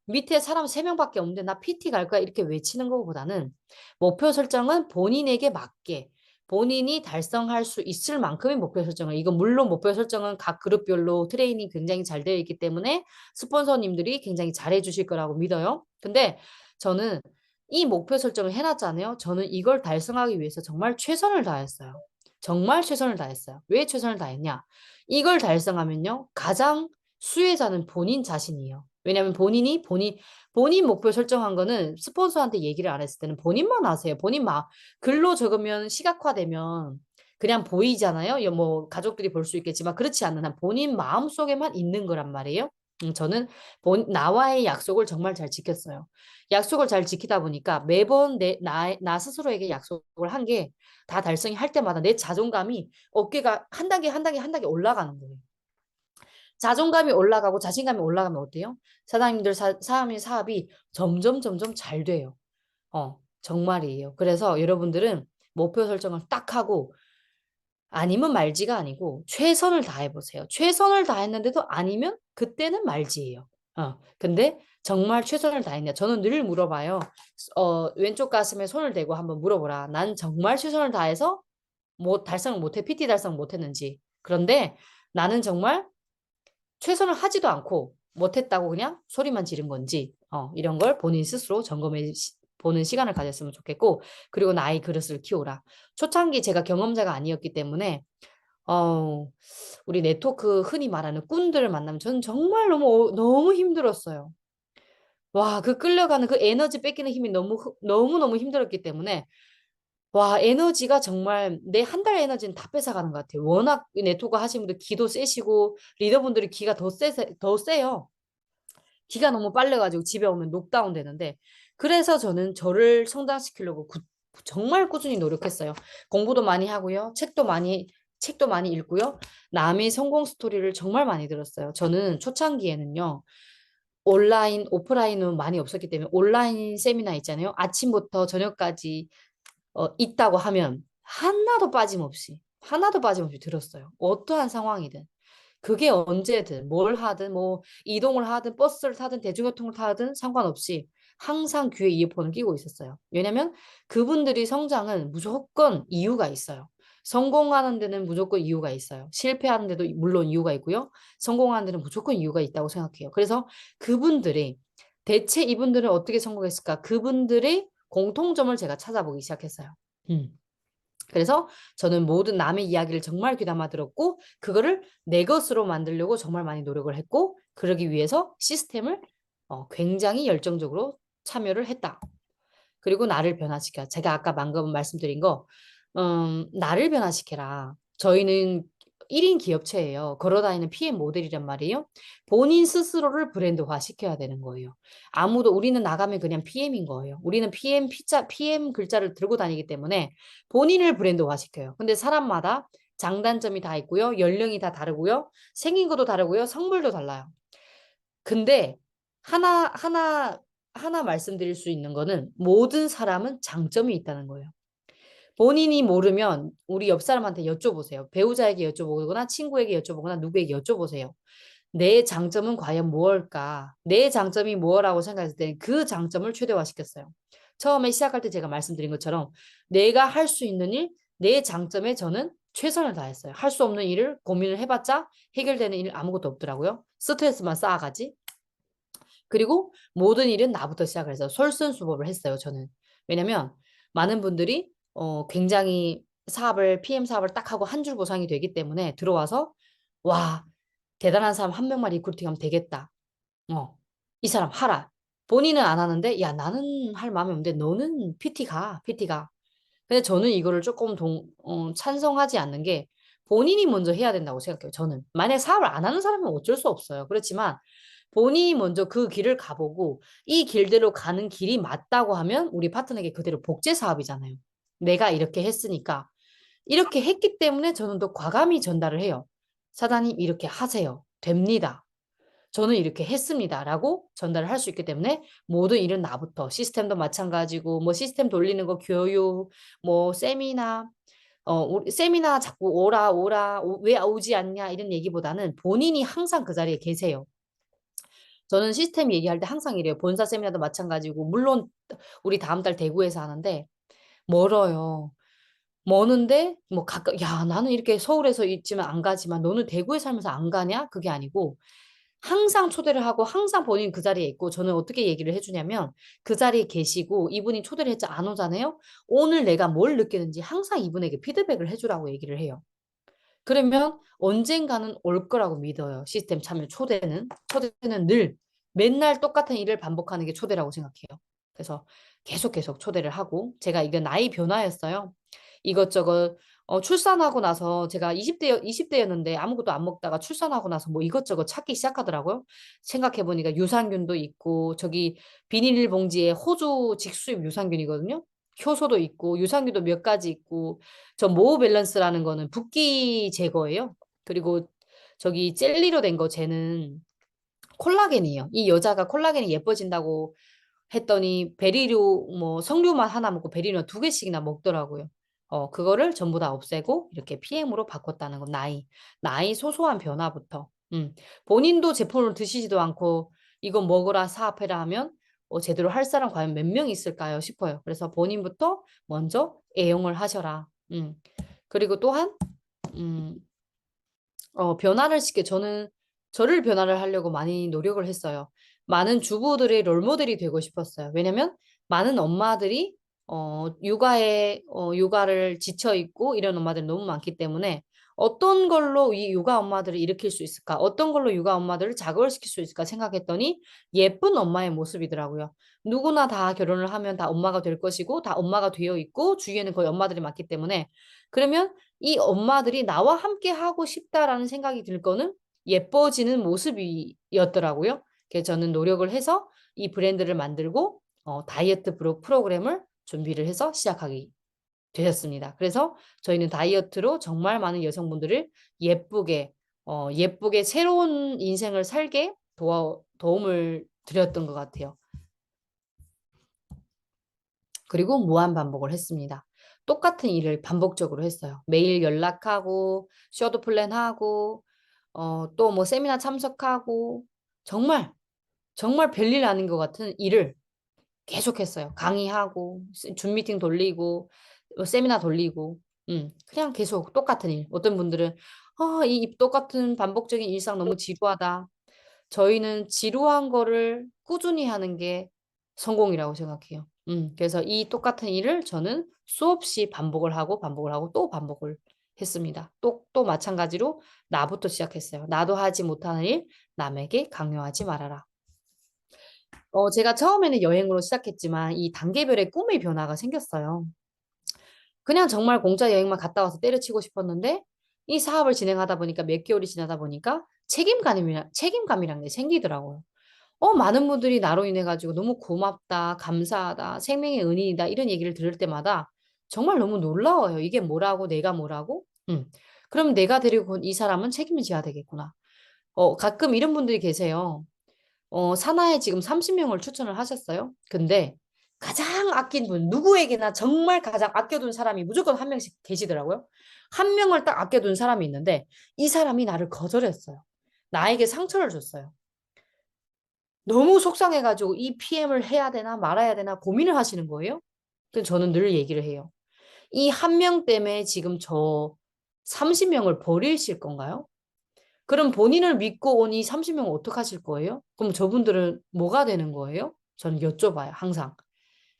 밑에 사람 3명밖에 없는데 나 PT 갈 거야. 이렇게 외치는 것보다는 목표 설정은 본인에게 맞게 본인이 달성할 수 있을 만큼의 목표 설정을, 이건 물론 목표 설정은 각 그룹별로 트레이닝 굉장히 잘 되어 있기 때문에 스폰서님들이 굉장히 잘해 주실 거라고 믿어요. 근데 저는 이 목표 설정을 해놨잖아요. 저는 이걸 달성하기 위해서 정말 최선을 다했어요. 정말 최선을 다했어요. 왜 최선을 다했냐? 이걸 달성하면요. 가장 수혜자는 본인 자신이에요. 왜냐하면 본인 목표 설정한 거는 스폰서한테 얘기를 안 했을 때는 본인만 아세요. 글로 적으면 시각화되면 그냥 보이잖아요. 뭐 가족들이 볼 수 있겠지만 그렇지 않는 한 본인 마음속에만 있는 거란 말이에요. 저는 나와의 약속을 정말 잘 지켰어요. 약속을 잘 지키다 보니까 매번 나 스스로에게 약속을 한 게 다 달성이 할 때마다 내 자존감이 어깨가 한 단계 한 단계 한 단계 올라가는 거예요. 자존감이 올라가고 자신감이 올라가면 어때요? 사장님들 사업이 점점 점점 잘 돼요. 정말이에요. 그래서 여러분들은 목표 설정을 딱 하고 아니면 말지가 아니고 최선을 다해보세요. 최선을 다했는데도 아니면 그때는 말지예요. 근데 정말 최선을 다했냐? 저는 늘 물어봐요. 왼쪽 가슴에 손을 대고 한번 물어보라. 난 정말 최선을 다해서 뭐 달성을 못해, PT 달성 못했는지. 그런데 나는 정말 최선을 하지도 않고 못했다고 그냥 소리만 지른 건지 이런 걸 본인 스스로 점검해 보는 시간을 가졌으면 좋겠고 그리고 나의 그릇을 키우라. 초창기 제가 경험자가 아니었기 때문에 우리 네트워크 흔히 말하는 꾼들을 만나면 저는 정말 너무 힘들었어요. 와, 그 끌려가는 그 에너지 뺏기는 힘이 너무 힘들었기 때문에 와, 에너지가 정말 내 한 달 에너지는 다 뺏어가는 것 같아요. 워낙 네트워크 하시는 분들 기도 세시고 리더분들이 기가 더 세요. 기가 너무 빨려가지고 집에 오면 녹다운 되는데 그래서 저는 저를 성장시키려고 정말 꾸준히 노력했어요. 공부도 많이 하고요. 책도 많이 읽고요. 남의 성공 스토리를 정말 많이 들었어요. 저는 초창기에는요. 온라인, 오프라인은 많이 없었기 때문에 온라인 세미나 있잖아요. 아침부터 저녁까지 있다고 하면 하나도 빠짐없이 들었어요. 어떠한 상황이든. 그게 언제든 뭘 하든 뭐 이동을 하든 버스를 타든 대중교통을 타든 상관없이 항상 귀에 이어폰을 끼고 있었어요. 왜냐면 그분들이 성장은 무조건 이유가 있어요. 성공하는 데는 무조건 이유가 있어요. 실패하는 데도 물론 이유가 있고요. 성공하는 데는 무조건 이유가 있다고 생각해요. 그래서 그분들이 대체 이분들은 어떻게 성공했을까? 그분들의 공통점을 제가 찾아보기 시작했어요. 그래서 저는 모든 남의 이야기를 정말 귀담아 들었고 그거를 내 것으로 만들려고 정말 많이 노력을 했고 그러기 위해서 시스템을 굉장히 열정적으로 참여를 했다. 그리고 나를 변화시켜. 제가 아까 방금 말씀드린 거 나를 변화시켜라. 저희는 1인 기업체예요. 걸어다니는 PM 모델이란 말이에요. 본인 스스로를 브랜드화 시켜야 되는 거예요. 우리는 나가면 그냥 PM인 거예요. 우리는 PM 글자를 들고 다니기 때문에 본인을 브랜드화 시켜요. 근데 사람마다 장단점이 다 있고요. 연령이 다 다르고요. 생긴 것도 다르고요. 성물도 달라요. 근데 하나 말씀드릴 수 있는 거는 모든 사람은 장점이 있다는 거예요. 본인이 모르면 우리 옆 사람한테 여쭤보세요. 배우자에게 여쭤보거나 친구에게 여쭤보거나 누구에게 여쭤보세요. 내 장점은 과연 무엇일까? 내 장점이 무엇이라고 생각했을 때 그 장점을 최대화시켰어요. 처음에 시작할 때 제가 말씀드린 것처럼 내가 할 수 있는 일, 내 장점에 저는 최선을 다했어요. 할 수 없는 일을 고민을 해봤자 해결되는 일 아무것도 없더라고요. 스트레스만 쌓아가지. 그리고 모든 일은 나부터 시작을 해서 솔선수범을 했어요, 저는. 왜냐면 많은 분들이 굉장히 PM 사업을 딱 하고 한 줄 보상이 되기 때문에 들어와서 와, 대단한 사람 한 명만 리크루팅하면 되겠다. 이 사람 하라. 본인은 안 하는데 야, 나는 할 마음이 없는데 너는 PT 가. 근데 저는 이거를 조금 찬성하지 않는 게 본인이 먼저 해야 된다고 생각해요, 저는. 만약에 사업을 안 하는 사람은 어쩔 수 없어요. 그렇지만 본인이 먼저 그 길을 가보고 이 길대로 가는 길이 맞다고 하면 우리 파트너에게 그대로 복제 사업이잖아요. 내가 이렇게 했으니까. 이렇게 했기 때문에 저는 더 과감히 전달을 해요. 사장님 이렇게 하세요. 됩니다. 저는 이렇게 했습니다라고 전달을 할 수 있기 때문에 모든 일은 나부터 시스템도 마찬가지고 뭐 시스템 돌리는 거 교육 뭐 세미나 우리 세미나 자꾸 오라 오라 왜 오지 않냐 이런 얘기보다는 본인이 항상 그 자리에 계세요. 저는 시스템 얘기할 때 항상 이래요. 본사 세미나도 마찬가지고 물론 우리 다음 달 대구에서 하는데 멀어요. 머는데 뭐 가까 야 나는 이렇게 서울에서 있지만 안 가지만 너는 대구에 살면서 안 가냐? 그게 아니고 항상 초대를 하고 항상 본인 그 자리에 있고 저는 어떻게 얘기를 해주냐면 그 자리에 계시고 이분이 초대를 했지 안 오잖아요. 오늘 내가 뭘 느끼는지 항상 이분에게 피드백을 해주라고 얘기를 해요. 그러면 언젠가는 올 거라고 믿어요. 시스템 참여 초대는 늘 맨날 똑같은 일을 반복하는 게 초대라고 생각해요. 그래서 계속 초대를 하고 제가 이게 나이 변화였어요. 이것저것 출산하고 나서 제가 20대였는데 아무것도 안 먹다가 출산하고 나서 뭐 이것저것 찾기 시작하더라고요. 생각해 보니까 유산균도 있고 저기 비닐봉지에 호주 직수입 유산균이거든요. 효소도 있고 유산균도 몇 가지 있고 저 모어 밸런스라는 거는 붓기 제거예요. 그리고 저기 젤리로 된 거 쟤는 콜라겐이에요. 이 여자가 콜라겐이 예뻐진다고 했더니 베리류 뭐 석류만 하나 먹고 베리류 두 개씩이나 먹더라고요. 그거를 전부 다 없애고 이렇게 PM으로 바꿨다는 건 나이 소소한 변화부터. 본인도 제품을 드시지도 않고 이거 먹으라 사업해라 하면 제대로 할 사람 과연 몇 명 있을까요 싶어요. 그래서 본인부터 먼저 애용을 하셔라. 그리고 또한 음, 변화를 저를 변화를 하려고 많이 노력을 했어요. 많은 주부들의 롤모델이 되고 싶었어요. 왜냐면 많은 엄마들이 육아를 지쳐 있고 이런 엄마들이 너무 많기 때문에 어떤 걸로 이 육아 엄마들을 일으킬 수 있을까? 어떤 걸로 육아 엄마들을 자극을 시킬 수 있을까 생각했더니 예쁜 엄마의 모습이더라고요. 누구나 다 결혼을 하면 다 엄마가 될 것이고 다 엄마가 되어 있고 주위에는 거의 엄마들이 많기 때문에 그러면 이 엄마들이 나와 함께 하고 싶다라는 생각이 들 거는 예뻐지는 모습이었더라고요. 그래서 저는 노력을 해서 이 브랜드를 만들고 다이어트 프로그램을 준비를 해서 시작하게 되었습니다. 그래서 저희는 다이어트로 정말 많은 여성분들을 예쁘게 새로운 인생을 살게 도움을 드렸던 것 같아요. 그리고 무한 반복을 했습니다. 똑같은 일을 반복적으로 했어요. 매일 연락하고, 셔도 플랜하고, 또 뭐 세미나 참석하고, 정말 별일 아닌 것 같은 일을 계속했어요. 강의하고, 줌 미팅 돌리고, 세미나 돌리고, 그냥 계속 똑같은 일. 어떤 분들은, 이 똑같은 반복적인 일상 너무 지루하다. 저희는 지루한 거를 꾸준히 하는 게 성공이라고 생각해요. 그래서 이 똑같은 일을 저는 수없이 반복을 하고 또 반복을 했습니다. 또 마찬가지로 나부터 시작했어요. 나도 하지 못하는 일 남에게 강요하지 말아라. 제가 처음에는 여행으로 시작했지만 이 단계별의 꿈의 변화가 생겼어요. 그냥 정말 공짜 여행만 갔다 와서 때려치고 싶었는데 이 사업을 진행하다 보니까 몇 개월이 지나다 보니까 책임감이란 게 생기더라고요. 많은 분들이 나로 인해 가지고 너무 고맙다, 감사하다, 생명의 은인이다 이런 얘기를 들을 때마다 정말 너무 놀라워요. 이게 뭐라고 내가 뭐라고? 그럼 내가 데리고 온 이 사람은 책임을 져야 되겠구나. 가끔 이런 분들이 계세요. 산하에 지금 30명을 추천을 하셨어요. 근데 가장 아낀 분, 누구에게나 정말 가장 아껴둔 사람이 무조건 한 명씩 계시더라고요. 한 명을 딱 아껴둔 사람이 있는데 이 사람이 나를 거절했어요. 나에게 상처를 줬어요. 너무 속상해가지고 이 PM을 해야 되나 말아야 되나 고민을 하시는 거예요. 그래서 저는 늘 얘기를 해요. 이 한 명 때문에 지금 저 30명을 버리실 건가요? 그럼 본인을 믿고 온 이 30명은 어떡하실 거예요? 그럼 저분들은 뭐가 되는 거예요? 저는 여쭤봐요, 항상.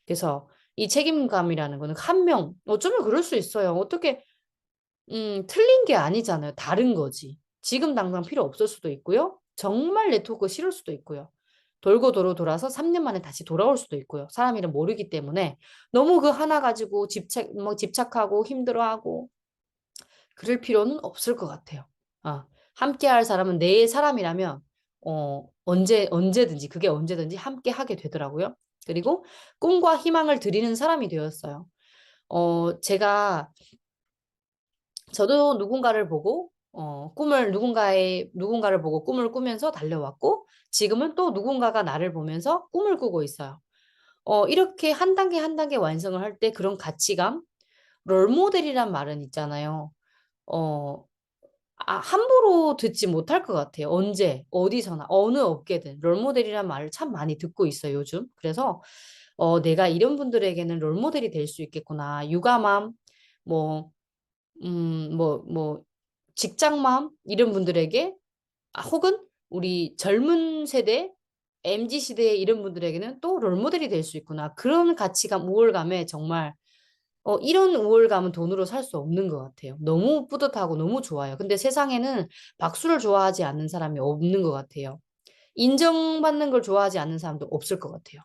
그래서 이 책임감이라는 거는 한 명, 어쩌면 그럴 수 있어요. 어떻게, 틀린 게 아니잖아요. 다른 거지. 지금 당장 필요 없을 수도 있고요. 정말 네트워크 싫을 수도 있고요. 돌고 돌아서 3년 만에 다시 돌아올 수도 있고요. 사람 일은 모르기 때문에 너무 그 하나 가지고 집착하고 힘들어하고 그럴 필요는 없을 것 같아요. 함께 할 사람은 내 사람이라면 언제든지 그게 언제든지 함께 하게 되더라고요. 그리고 꿈과 희망을 드리는 사람이 되었어요. 제가 저도 누군가를 보고 꿈을 누군가를 보고 꿈을 꾸면서 달려왔고, 지금은 또 누군가가 나를 보면서 꿈을 꾸고 있어요. 이렇게 한 단계 한 단계 완성을 할 때 그런 가치감, 롤모델이란 말은 있잖아요. 어, 함부로 듣지 못할 것 같아요. 언제, 어디서나, 어느 업계든 롤모델이란 말을 참 많이 듣고 있어요, 요즘. 그래서 내가 이런 분들에게는 롤모델이 될 수 있겠구나. 육아맘, 뭐, 뭐, 직장맘, 이런 분들에게, 혹은 우리 젊은 세대, MZ 시대 이런 분들에게는 또 롤모델이 될 수 있구나. 그런 가치감, 우월감에 정말 이런 우월감은 돈으로 살 수 없는 것 같아요. 너무 뿌듯하고 너무 좋아요. 근데 세상에는 박수를 좋아하지 않는 사람이 없는 것 같아요. 인정받는 걸 좋아하지 않는 사람도 없을 것 같아요.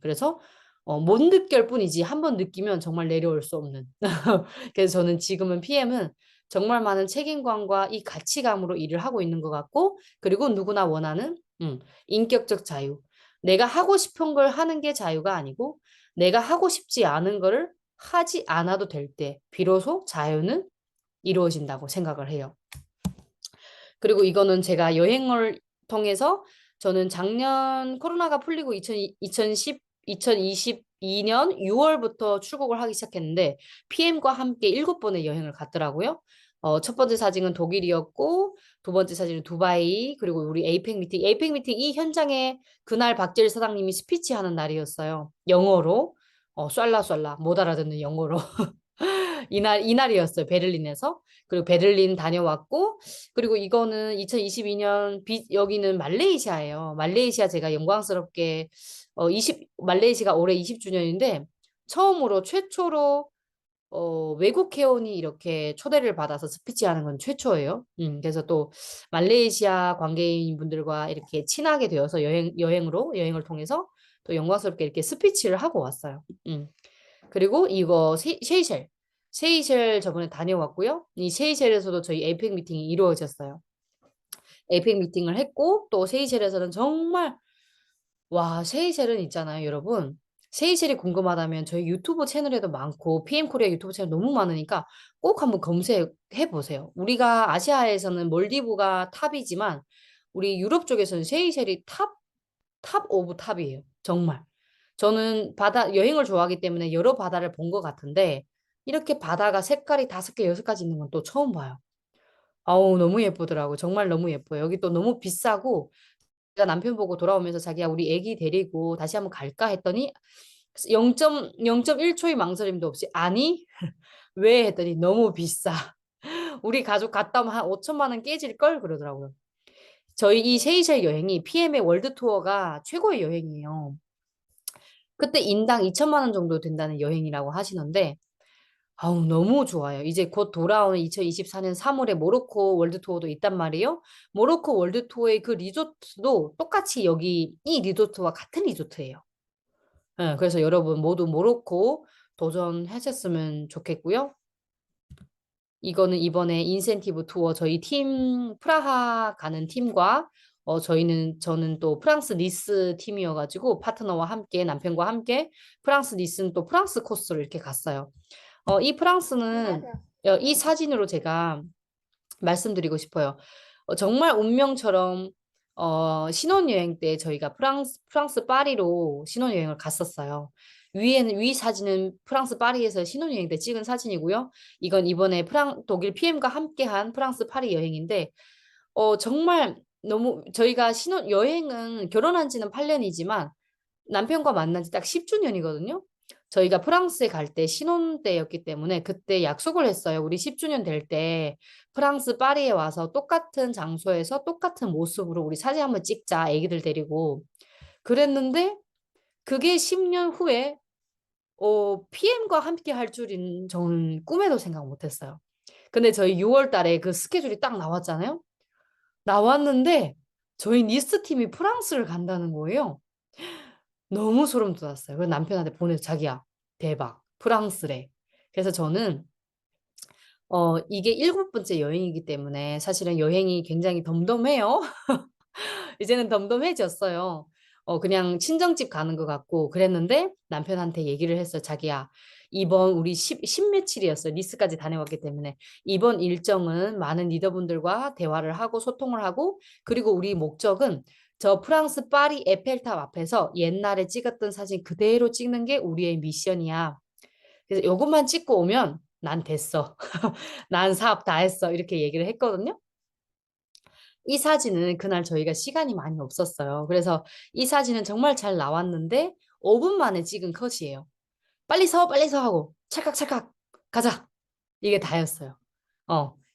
그래서 못 느낄 뿐이지 한 번 느끼면 정말 내려올 수 없는. 그래서 저는 지금은 PM은 정말 많은 책임감과 이 가치감으로 일을 하고 있는 것 같고, 그리고 누구나 원하는 인격적 자유. 내가 하고 싶은 걸 하는 게 자유가 아니고, 내가 하고 싶지 않은 거를 하지 않아도 될 때, 비로소 자유는 이루어진다고 생각을 해요. 그리고 이거는 제가 여행을 통해서 저는 작년 코로나가 풀리고 2022년 6월부터 출국을 하기 시작했는데 PM과 함께 7번의 여행을 갔더라고요. 첫 번째 사진은 독일이었고 두 번째 사진은 두바이 그리고 우리 에이펙 미팅 이 현장에 그날 박재일 사장님이 스피치하는 날이었어요. 영어로 쏠라 못 알아듣는 영어로 이날이었어요. 베를린에서. 그리고 베를린 다녀왔고, 그리고 이거는 2022년, 여기는 말레이시아예요. 말레이시아 제가 영광스럽게, 말레이시아가 올해 20주년인데, 처음으로, 최초로, 외국 회원이 이렇게 초대를 받아서 스피치 하는 건 최초예요. 그래서 또 말레이시아 관계인 분들과 이렇게 친하게 되어서 여행을 통해서 또 영광스럽게 이렇게 스피치를 하고 왔어요. 그리고 이거 세이셸 저번에 다녀왔고요. 이 세이셸에서도 저희 에이펙 미팅이 이루어졌어요. 에이펙 미팅을 했고 또 세이셸에서는 정말 와 세이셸은 있잖아요, 여러분. 세이셸이 궁금하다면 저희 유튜브 채널에도 많고 PM 코리아 유튜브 채널 너무 많으니까 꼭 한번 검색해 보세요. 우리가 아시아에서는 몰디브가 탑이지만 우리 유럽 쪽에서는 세이셸이 탑 오브 탑이에요. 정말. 저는 여행을 좋아하기 때문에 여러 바다를 본 것 같은데, 이렇게 바다가 색깔이 5개, 6가지 있는 건 또 처음 봐요. 아우, 너무 예쁘더라고. 정말 너무 예뻐요. 여기 또 너무 비싸고, 제가 남편 보고 돌아오면서 자기야, 우리 애기 데리고 다시 한번 갈까 했더니, 0.1초의 망설임도 없이, 아니? 왜? 했더니 너무 비싸. 우리 가족 갔다 오면 한 5천만 원 깨질걸? 그러더라고요. 저희 이 세이셸 여행이 PM의 월드 투어가 최고의 여행이에요. 그때 인당 2천만 원 정도 된다는 여행이라고 하시는데, 아우, 너무 좋아요. 이제 곧 돌아오는 2024년 3월에 모로코 월드 투어도 있단 말이에요. 모로코 월드 투어의 그 리조트도 똑같이 여기 이 리조트와 같은 리조트예요. 그래서 여러분 모두 모로코 도전하셨으면 좋겠고요. 이거는 이번에 인센티브 투어 저희 팀 프라하 가는 팀과 저는 또 프랑스 니스 팀이어가지고 파트너와 함께 남편과 함께 프랑스 니스는 또 프랑스 코스로 이렇게 갔어요. 이 프랑스는 이 사진으로 제가 말씀드리고 싶어요. 정말 운명처럼 신혼여행 때 저희가 프랑스 파리로 신혼여행을 갔었어요. 위 사진은 프랑스 파리에서 신혼여행 때 찍은 사진이고요. 이건 이번에 독일 PM과 함께한 프랑스 파리 여행인데 정말 너무 저희가 여행은 결혼한 지는 8년이지만 남편과 만난 지 딱 10주년이거든요. 저희가 프랑스에 갈 때 신혼 때였기 때문에 그때 약속을 했어요. 우리 10주년 될 때 프랑스 파리에 와서 똑같은 장소에서 똑같은 모습으로 우리 사진 한번 찍자. 애기들 데리고. 그랬는데 그게 10년 후에 PM과 함께 할 줄은 저는 꿈에도 생각 못 했어요. 근데 저희 6월 달에 그 스케줄이 딱 나왔잖아요. 나왔는데 저희 니스 팀이 프랑스를 간다는 거예요. 너무 소름 돋았어요. 그래서 남편한테 보내서 자기야, 대박, 프랑스래. 그래서 저는 이게 7번째 여행이기 때문에 사실은 여행이 굉장히 덤덤해요. 이제는 덤덤해졌어요. 그냥 친정집 가는 것 같고 그랬는데 남편한테 얘기를 했어. 자기야, 이번 우리 10 며칠이었어. 니스까지 다녀왔기 때문에 이번 일정은 많은 리더분들과 대화를 하고 소통을 하고 그리고 우리 목적은 저 프랑스 파리 에펠탑 앞에서 옛날에 찍었던 사진 그대로 찍는 게 우리의 미션이야. 그래서 요것만 찍고 오면 난 됐어. 난 사업 다 했어. 이렇게 얘기를 했거든요. 이 사진은 그날 저희가 시간이 많이 없었어요. 그래서 이 사진은 정말 잘 나왔는데 5분 만에 찍은 컷이에요. 빨리 서 하고 찰칵찰칵 가자. 이게 다였어요.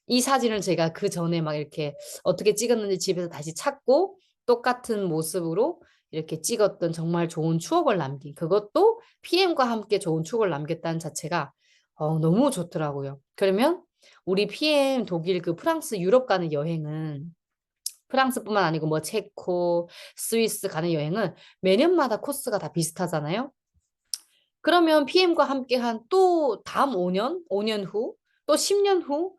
이 사진을 제가 그 전에 막 이렇게 어떻게 찍었는지 집에서 다시 찾고 똑같은 모습으로 이렇게 찍었던 정말 좋은 추억을 남긴 그것도 PM과 함께 좋은 추억을 남겼다는 자체가 너무 좋더라고요. 그러면 우리 PM 독일 그 프랑스 유럽 가는 여행은 프랑스뿐만 아니고 뭐 체코, 스위스 가는 여행은 매년마다 코스가 다 비슷하잖아요. 그러면 PM과 함께 한 또 다음 5년, 5년 후, 또 10년 후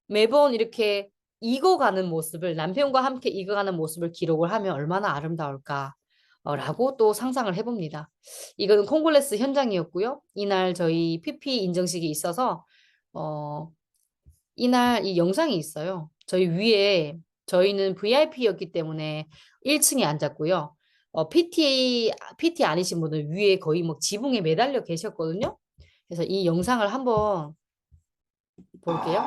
매번 이렇게 익어가는 모습을 남편과 함께 익어가는 모습을 기록을 하면 얼마나 아름다울까 라고 또 상상을 해봅니다. 이거는 콩골레스 현장이었고요. 이날 저희 PP 인정식이 있어서 어, 이날 이 영상이 있어요. 저희 위에 저희는 VIP였기 때문에 1층에 앉았고요. PT 아니신 분은 위에 거의 뭐 지붕에 매달려 계셨거든요. 그래서 이 영상을 한번 볼게요.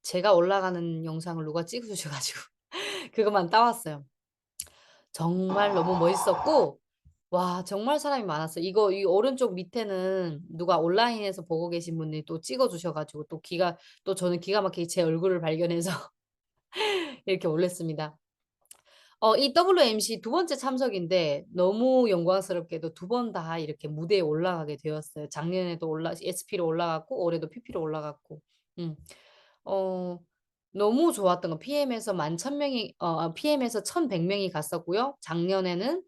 제가 올라가는 영상을 누가 찍어주셔가지고 그것만 따왔어요. 정말 너무 멋있었고, 와, 정말 사람이 많았어요. 이 오른쪽 밑에는 누가 온라인에서 보고 계신 분이 또 찍어주셔가지고 또 저는 기가 막히게 제 얼굴을 발견해서 이렇게 올렸습니다. 이 WMC 두 번째 참석인데 너무 영광스럽게도 두 번 다 이렇게 무대에 올라가게 되었어요. 작년에도 SP로 올라갔고 올해도 PP로 올라갔고. 음. 어, 너무 좋았던 거 PM에서 11,000명이 PM에서 1,100명이 갔었고요. 작년에는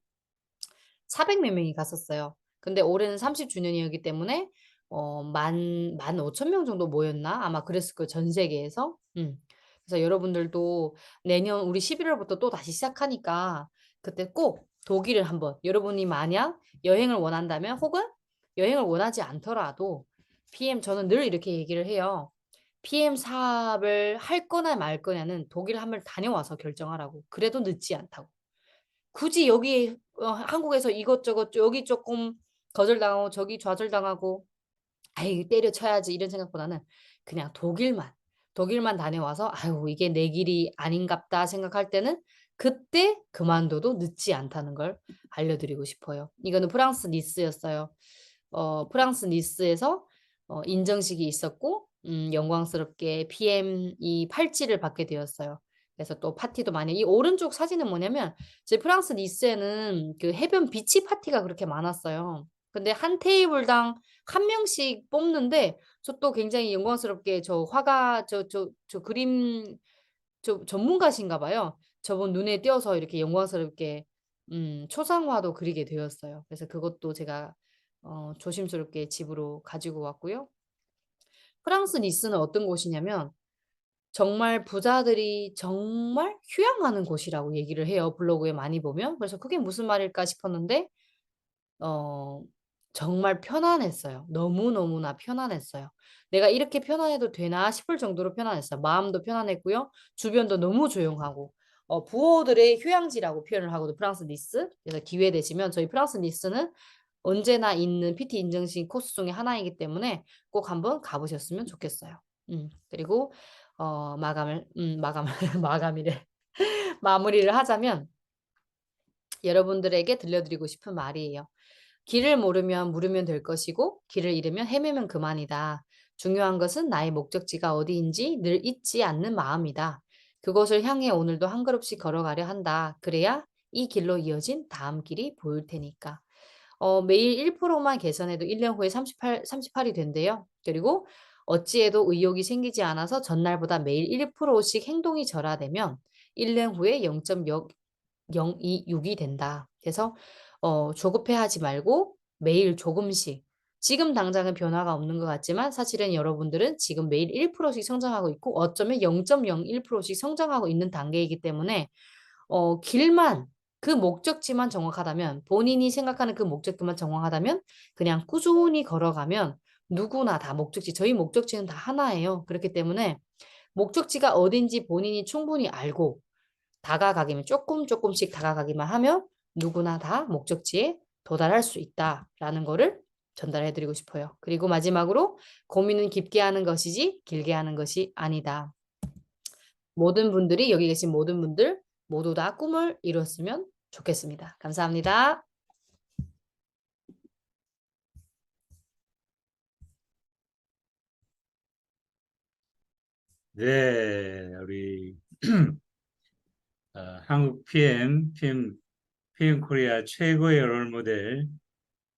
400 몇 명이 갔었어요. 근데 올해는 30주년이었기 때문에 15,000명 정도 모였나? 아마 그랬을 거예요. 전 세계에서. 그래서 여러분들도 내년 우리 11월부터 또 다시 시작하니까 그때 꼭 독일을 한번 여러분이 만약 여행을 원한다면 혹은 여행을 원하지 않더라도 저는 늘 이렇게 얘기를 해요. PM 사업을 할 거나 말 거냐는 독일 한번 다녀와서 결정하라고. 그래도 늦지 않다고. 굳이 여기 한국에서 이것저것 여기 조금 거절당하고 저기 좌절당하고 아이 때려쳐야지 이런 생각보다는 그냥 독일만 다녀와서 아유 이게 내 길이 아닌갑다 생각할 때는 그때 그만둬도 늦지 않다는 걸 알려드리고 싶어요. 이거는 프랑스 니스였어요. 프랑스 니스에서 인정식이 있었고 영광스럽게 PM 이 팔찌를 받게 되었어요. 그래서 또 파티도 많이 이 오른쪽 사진은 뭐냐면 제 프랑스 니스에는 그 해변 비치 파티가 그렇게 많았어요. 근데 한 테이블당 한 명씩 뽑는데 저 또 굉장히 영광스럽게 저 화가 저 그림 전문가신가 봐요. 저분 눈에 띄어서 이렇게 영광스럽게 초상화도 그리게 되었어요. 그래서 그것도 제가 조심스럽게 집으로 가지고 왔고요. 프랑스 니스는 어떤 곳이냐면 정말 부자들이 정말 휴양하는 곳이라고 얘기를 해요. 블로그에 많이 보면. 그래서 그게 무슨 말일까 싶었는데 어, 정말 편안했어요. 너무너무나 편안했어요. 내가 이렇게 편안해도 되나 싶을 정도로 편안했어요. 마음도 편안했고요. 주변도 너무 조용하고. 부호들의 휴양지라고 표현을 하거든요. 프랑스 니스. 그래서 기회 되시면 저희 프랑스 니스는 언제나 있는 PT 인증식 코스 중에 하나이기 때문에 꼭 한번 가보셨으면 좋겠어요. 그리고 마감이래. 마무리를 하자면 여러분들에게 들려드리고 싶은 말이에요. 길을 모르면 물으면 될 것이고 길을 잃으면 헤매면 그만이다. 중요한 것은 나의 목적지가 어디인지 늘 잊지 않는 마음이다. 그것을 향해 오늘도 한 걸음씩 걸어가려 한다. 그래야 이 길로 이어진 다음 길이 보일 테니까. 매일 1%만 개선해도 1년 후에 38이 된대요. 그리고 어찌해도 의욕이 생기지 않아서 전날보다 매일 1%씩 행동이 절하되면 1년 후에 0.026이 된다. 그래서 조급해하지 말고 매일 조금씩 지금 당장은 변화가 없는 것 같지만 사실은 여러분들은 지금 매일 1%씩 성장하고 있고 어쩌면 0.01%씩 성장하고 있는 단계이기 때문에 길만 그 목적지만 정확하다면 본인이 생각하는 그 목적지만 정확하다면 그냥 꾸준히 걸어가면 누구나 다 목적지 저희 목적지는 다 하나예요. 그렇기 때문에 목적지가 어딘지 본인이 충분히 알고 다가가기만 조금씩 다가가기만 하면 누구나 다 목적지에 도달할 수 있다라는 거를 전달해 드리고 싶어요. 그리고 마지막으로 고민은 깊게 하는 것이지 길게 하는 것이 아니다. 모든 분들이 여기 계신 모든 분들 모두 다 꿈을 이뤘으면 좋겠습니다. 감사합니다. 네, 우리 한국 PM 코리아 최고의 롤 모델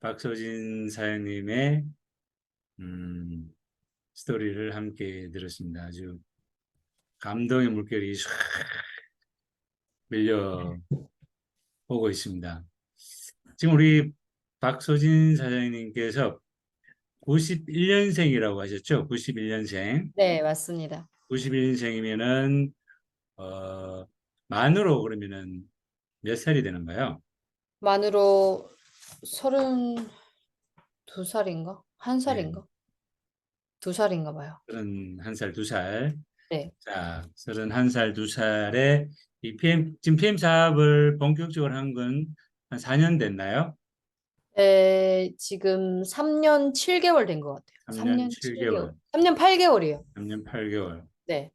박서진 사장님의 스토리를 함께 들었습니다. 아주 감동의 물결이 唰 밀려오고 있습니다. 지금 우리 박서진 사장님께서 91년생이라고 하셨죠? 91년생. 네, 맞습니다. 91년생이면은 만으로 그러면은 몇 살이 되는가요? 만으로 32살인가? 네, 1살인가? 2살인가 봐요. 31살, 2살. 네. 자, 31살, 2살에 이 지금 PM 사업을 본격적으로 한 건 한 4년 됐나요? 지금 3년 7개월 된 것 같아요. 3년 3년 7개월. 7개월, 3년 8개월이에요. 3년 8개월. 네.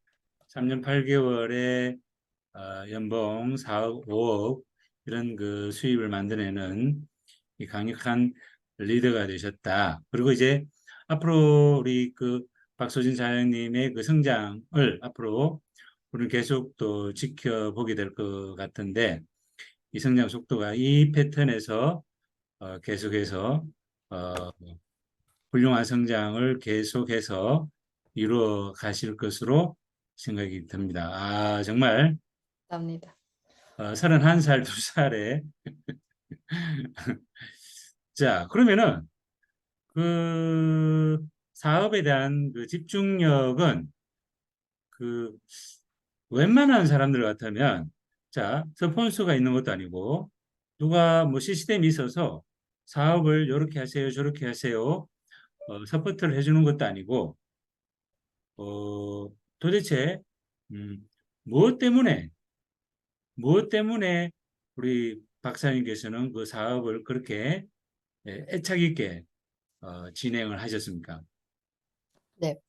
3년 8개월에 연봉 4억, 5억 이런 그 수입을 만들어내는 이 강력한 리더가 되셨다. 그리고 이제 앞으로 우리 그 박소진 사장님의 그 성장을 앞으로 우리는 계속 또 지켜보게 될 것 같은데 이 성장 속도가 이 패턴에서 계속해서 어, 훌륭한 성장을 계속해서 이루어 가실 것으로 생각이 듭니다. 아, 정말 감사합니다. 31살, 2살에 자, 그러면은 그 사업에 대한 그 집중력은 그 웬만한 사람들 같으면 자, 스폰서가 있는 것도 아니고 누가 뭐 시스템이 있어서 사업을 이렇게 하세요, 저렇게 하세요, 서포트를 해주는 것도 아니고 어, 도대체 음, 무엇 때문에 무엇 때문에 우리 박사님께서는 그 사업을 그렇게 애착 있게 진행을 하셨습니까? 네.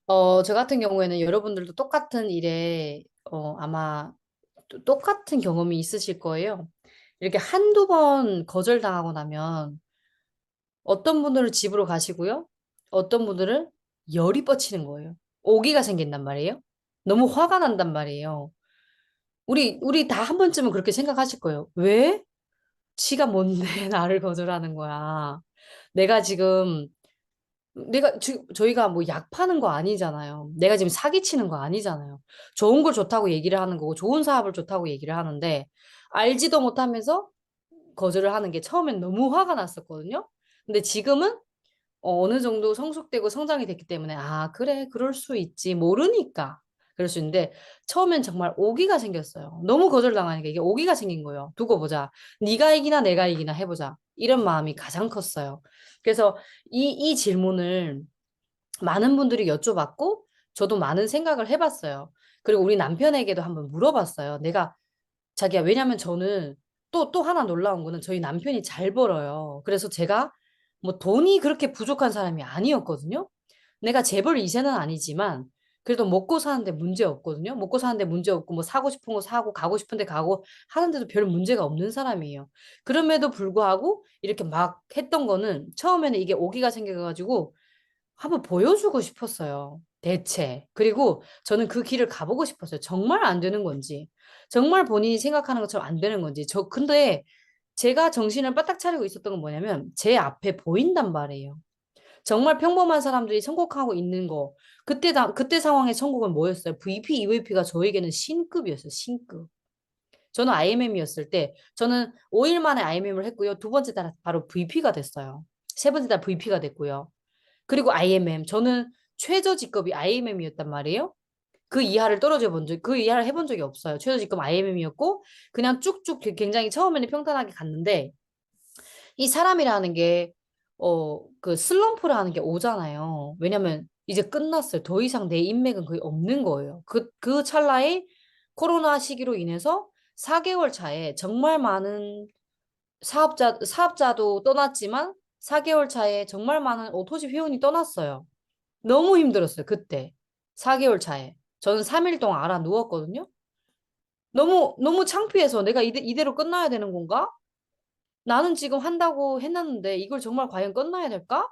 저 같은 경우에는 여러분들도 똑같은 일에 아마 똑같은 경험이 있으실 거예요. 이렇게 한두 번 거절당하고 나면 어떤 분들은 집으로 가시고요. 어떤 분들은 열이 뻗치는 거예요. 오기가 생긴단 말이에요. 너무 화가 난단 말이에요. 우리 다 한 번쯤은 그렇게 생각하실 거예요. 왜? 지가 뭔데 나를 거절하는 거야. 내가 지금 저희가 뭐 약 파는 거 아니잖아요. 내가 지금 사기치는 거 아니잖아요. 좋은 걸 좋다고 얘기를 하는 거고, 좋은 사업을 좋다고 얘기를 하는데, 알지도 못하면서 거절을 하는 게 처음엔 너무 화가 났었거든요. 근데 지금은 어느 정도 성숙되고 성장이 됐기 때문에, 아, 그래, 그럴 수 있지. 모르니까. 그럴 수 있는데, 처음엔 정말 오기가 생겼어요. 너무 거절당하니까 이게 오기가 생긴 거예요. 두고 보자. 네가 이기나 내가 이기나 해보자. 이런 마음이 가장 컸어요. 그래서 이 질문을 많은 분들이 여쭤봤고, 저도 많은 생각을 해봤어요. 그리고 우리 남편에게도 한번 물어봤어요. 자기야, 왜냐면 저는 또 하나 놀라운 거는 저희 남편이 잘 벌어요. 그래서 제가 뭐 돈이 그렇게 부족한 사람이 아니었거든요. 내가 재벌 2세는 아니지만 그래도 먹고 사는데 문제 없거든요. 먹고 사는데 문제 없고 뭐 사고 싶은 거 사고 가고 싶은 데 가고 하는데도 별 문제가 없는 사람이에요. 그럼에도 불구하고 이렇게 막 했던 거는 처음에는 이게 오기가 생겨가지고 한번 보여주고 싶었어요. 대체. 그리고 저는 그 길을 가보고 싶었어요. 정말 안 되는 건지. 정말 본인이 생각하는 것처럼 안 되는 건지. 근데 제가 정신을 바짝 차리고 있었던 건 뭐냐면 제 앞에 보인단 말이에요. 정말 평범한 사람들이 성공하고 있는 거. 그때 상황의 성공은 뭐였어요? VP, EVP가 저에게는 신급이었어요. 신급. 저는 IMM이었을 때 저는 5일 만에 IMM을 했고요. 두 번째 달 바로 VP가 됐어요. 세 번째 달 VP가 됐고요. 그리고 IMM. 저는 최저 직급이 IMM이었단 말이에요. 그 이하를 그 이하를 해본 적이 없어요. 최저 직급 IMM이었고, 그냥 쭉쭉 굉장히 처음에는 평탄하게 갔는데, 이 사람이라는 게, 그 슬럼프라는 게 오잖아요. 왜냐면 이제 끝났어요. 더 이상 내 인맥은 거의 없는 거예요. 그 찰나에 코로나 시기로 인해서 4개월 차에 정말 많은 사업자도 떠났지만 4개월 차에 정말 많은 오토집 회원이 떠났어요. 너무 힘들었어요, 그때. 4개월 차에. 저는 3일 동안 알아 누웠거든요. 너무 창피해서 내가 이대로 끝나야 되는 건가? 나는 지금 한다고 해놨는데 이걸 정말 과연 끝나야 될까?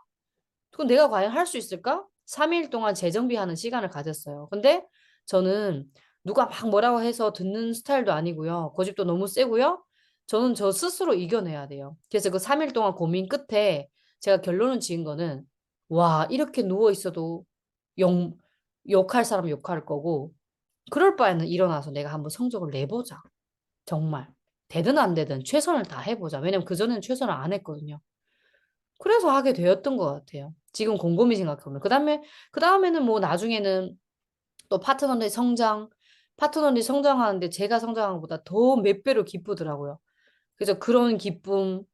그건 내가 과연 할 수 있을까? 3일 동안 재정비하는 시간을 가졌어요. 근데 저는 누가 막 뭐라고 해서 듣는 스타일도 아니고요. 고집도 너무 세고요. 저는 저 스스로 이겨내야 돼요. 그래서 그 3일 동안 고민 끝에 제가 결론을 지은 거는 와, 이렇게 누워 있어도 욕, 욕할 사람 욕할 거고 그럴 바에는 일어나서 내가 한번 성적을 내보자. 정말. 되든 안 되든 최선을 다 해보자. 왜냐면 그전에는 최선을 안 했거든요. 그래서 하게 되었던 것 같아요. 지금 곰곰이 생각해보면. 그 다음에는 뭐 나중에는 또 파트너들이 성장하는데 제가 성장한 것보다 더 몇 배로 기쁘더라고요. 그래서 그런 기쁨,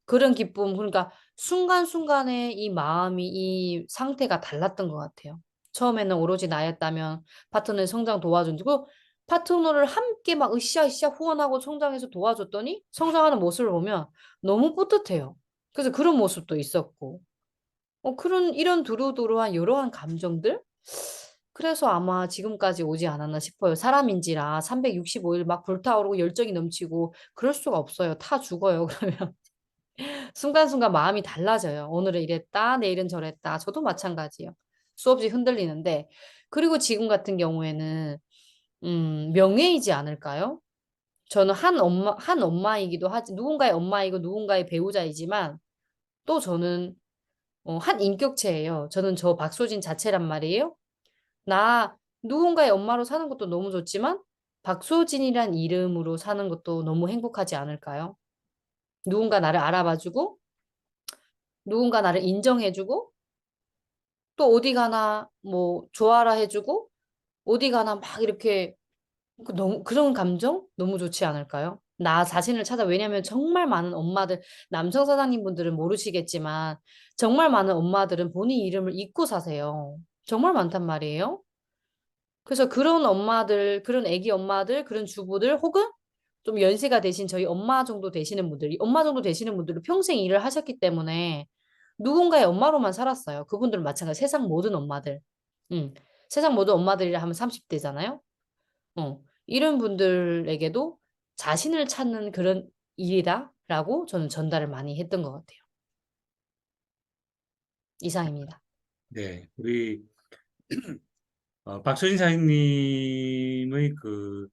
그러니까 순간순간에 이 마음이, 이 상태가 달랐던 것 같아요. 처음에는 오로지 나였다면 파트너의 성장 도와준고 파트너를 함께 막 으쌰으쌰 후원하고 성장해서 도와줬더니 성장하는 모습을 보면 너무 뿌듯해요. 그래서 그런 모습도 있었고, 이런 두루두루한 이러한 감정들? 그래서 아마 지금까지 오지 않았나 싶어요. 사람인지라 365일 막 불타오르고 열정이 넘치고 그럴 수가 없어요. 타 죽어요. 그러면 순간순간 마음이 달라져요. 오늘은 이랬다, 내일은 저랬다. 저도 마찬가지예요. 수없이 흔들리는데 그리고 지금 같은 경우에는 명예이지 않을까요? 저는 한 엄마이기도 하지 누군가의 엄마이고 누군가의 배우자이지만 또 저는 한 인격체예요. 저는 저 박소진 자체란 말이에요. 나 누군가의 엄마로 사는 것도 너무 좋지만 박소진이란 이름으로 사는 것도 너무 행복하지 않을까요? 누군가 나를 알아봐주고 누군가 나를 인정해주고 또 어디 가나 뭐 좋아라 해주고 어디 가나 막 이렇게 너무 그런 감정 너무 좋지 않을까요? 나 자신을 찾아 왜냐면 정말 많은 엄마들 남성 사장님분들은 모르시겠지만 정말 많은 엄마들은 본인 이름을 잊고 사세요. 정말 많단 말이에요. 그래서 그런 엄마들, 그런 애기 엄마들, 그런 주부들 혹은 좀 연세가 되신 저희 엄마 정도 되시는 분들은 평생 일을 하셨기 때문에 누군가의 엄마로만 살았어요. 그분들은 마찬가지 세상 모든 엄마들. 음. 세상 모든 엄마들이라 하면 30대잖아요. 이런 분들에게도 자신을 찾는 그런 일이다라고 저는 전달을 많이 했던 것 같아요. 이상입니다. 네, 우리 박소진 사장님의 그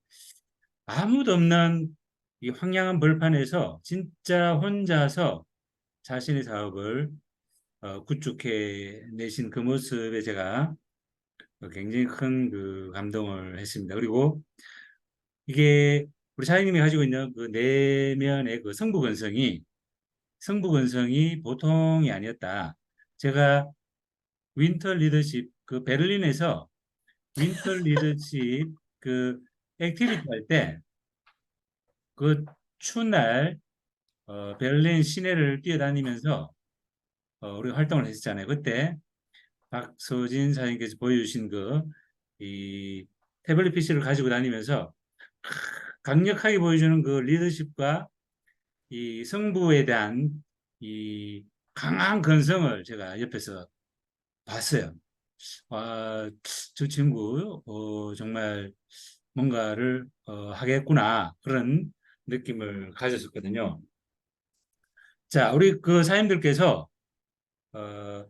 아무도 없는 이 황량한 벌판에서 진짜 혼자서 자신의 사업을 구축해 내신 그 모습에 제가 굉장히 큰 그 감동을 했습니다. 그리고 이게 우리 사장님이 가지고 있는 그 내면의 그 성부건성이 보통이 아니었다. 제가 윈터 리더십 그 베를린에서 윈터 리더십 그 액티비티 할 때 그 추운 날 베를린 시내를 뛰어다니면서 우리 활동을 했었잖아요. 그때 박서진 사장님께서 보여주신 그 이 태블릿 PC를 가지고 다니면서 강력하게 보여주는 그 리더십과 이 성부에 대한 이 강한 건성을 제가 옆에서 봤어요. 아, 저 친구 정말 뭔가를 하겠구나 그런 느낌을 가졌었거든요. 자, 우리 그 사님들께서 어,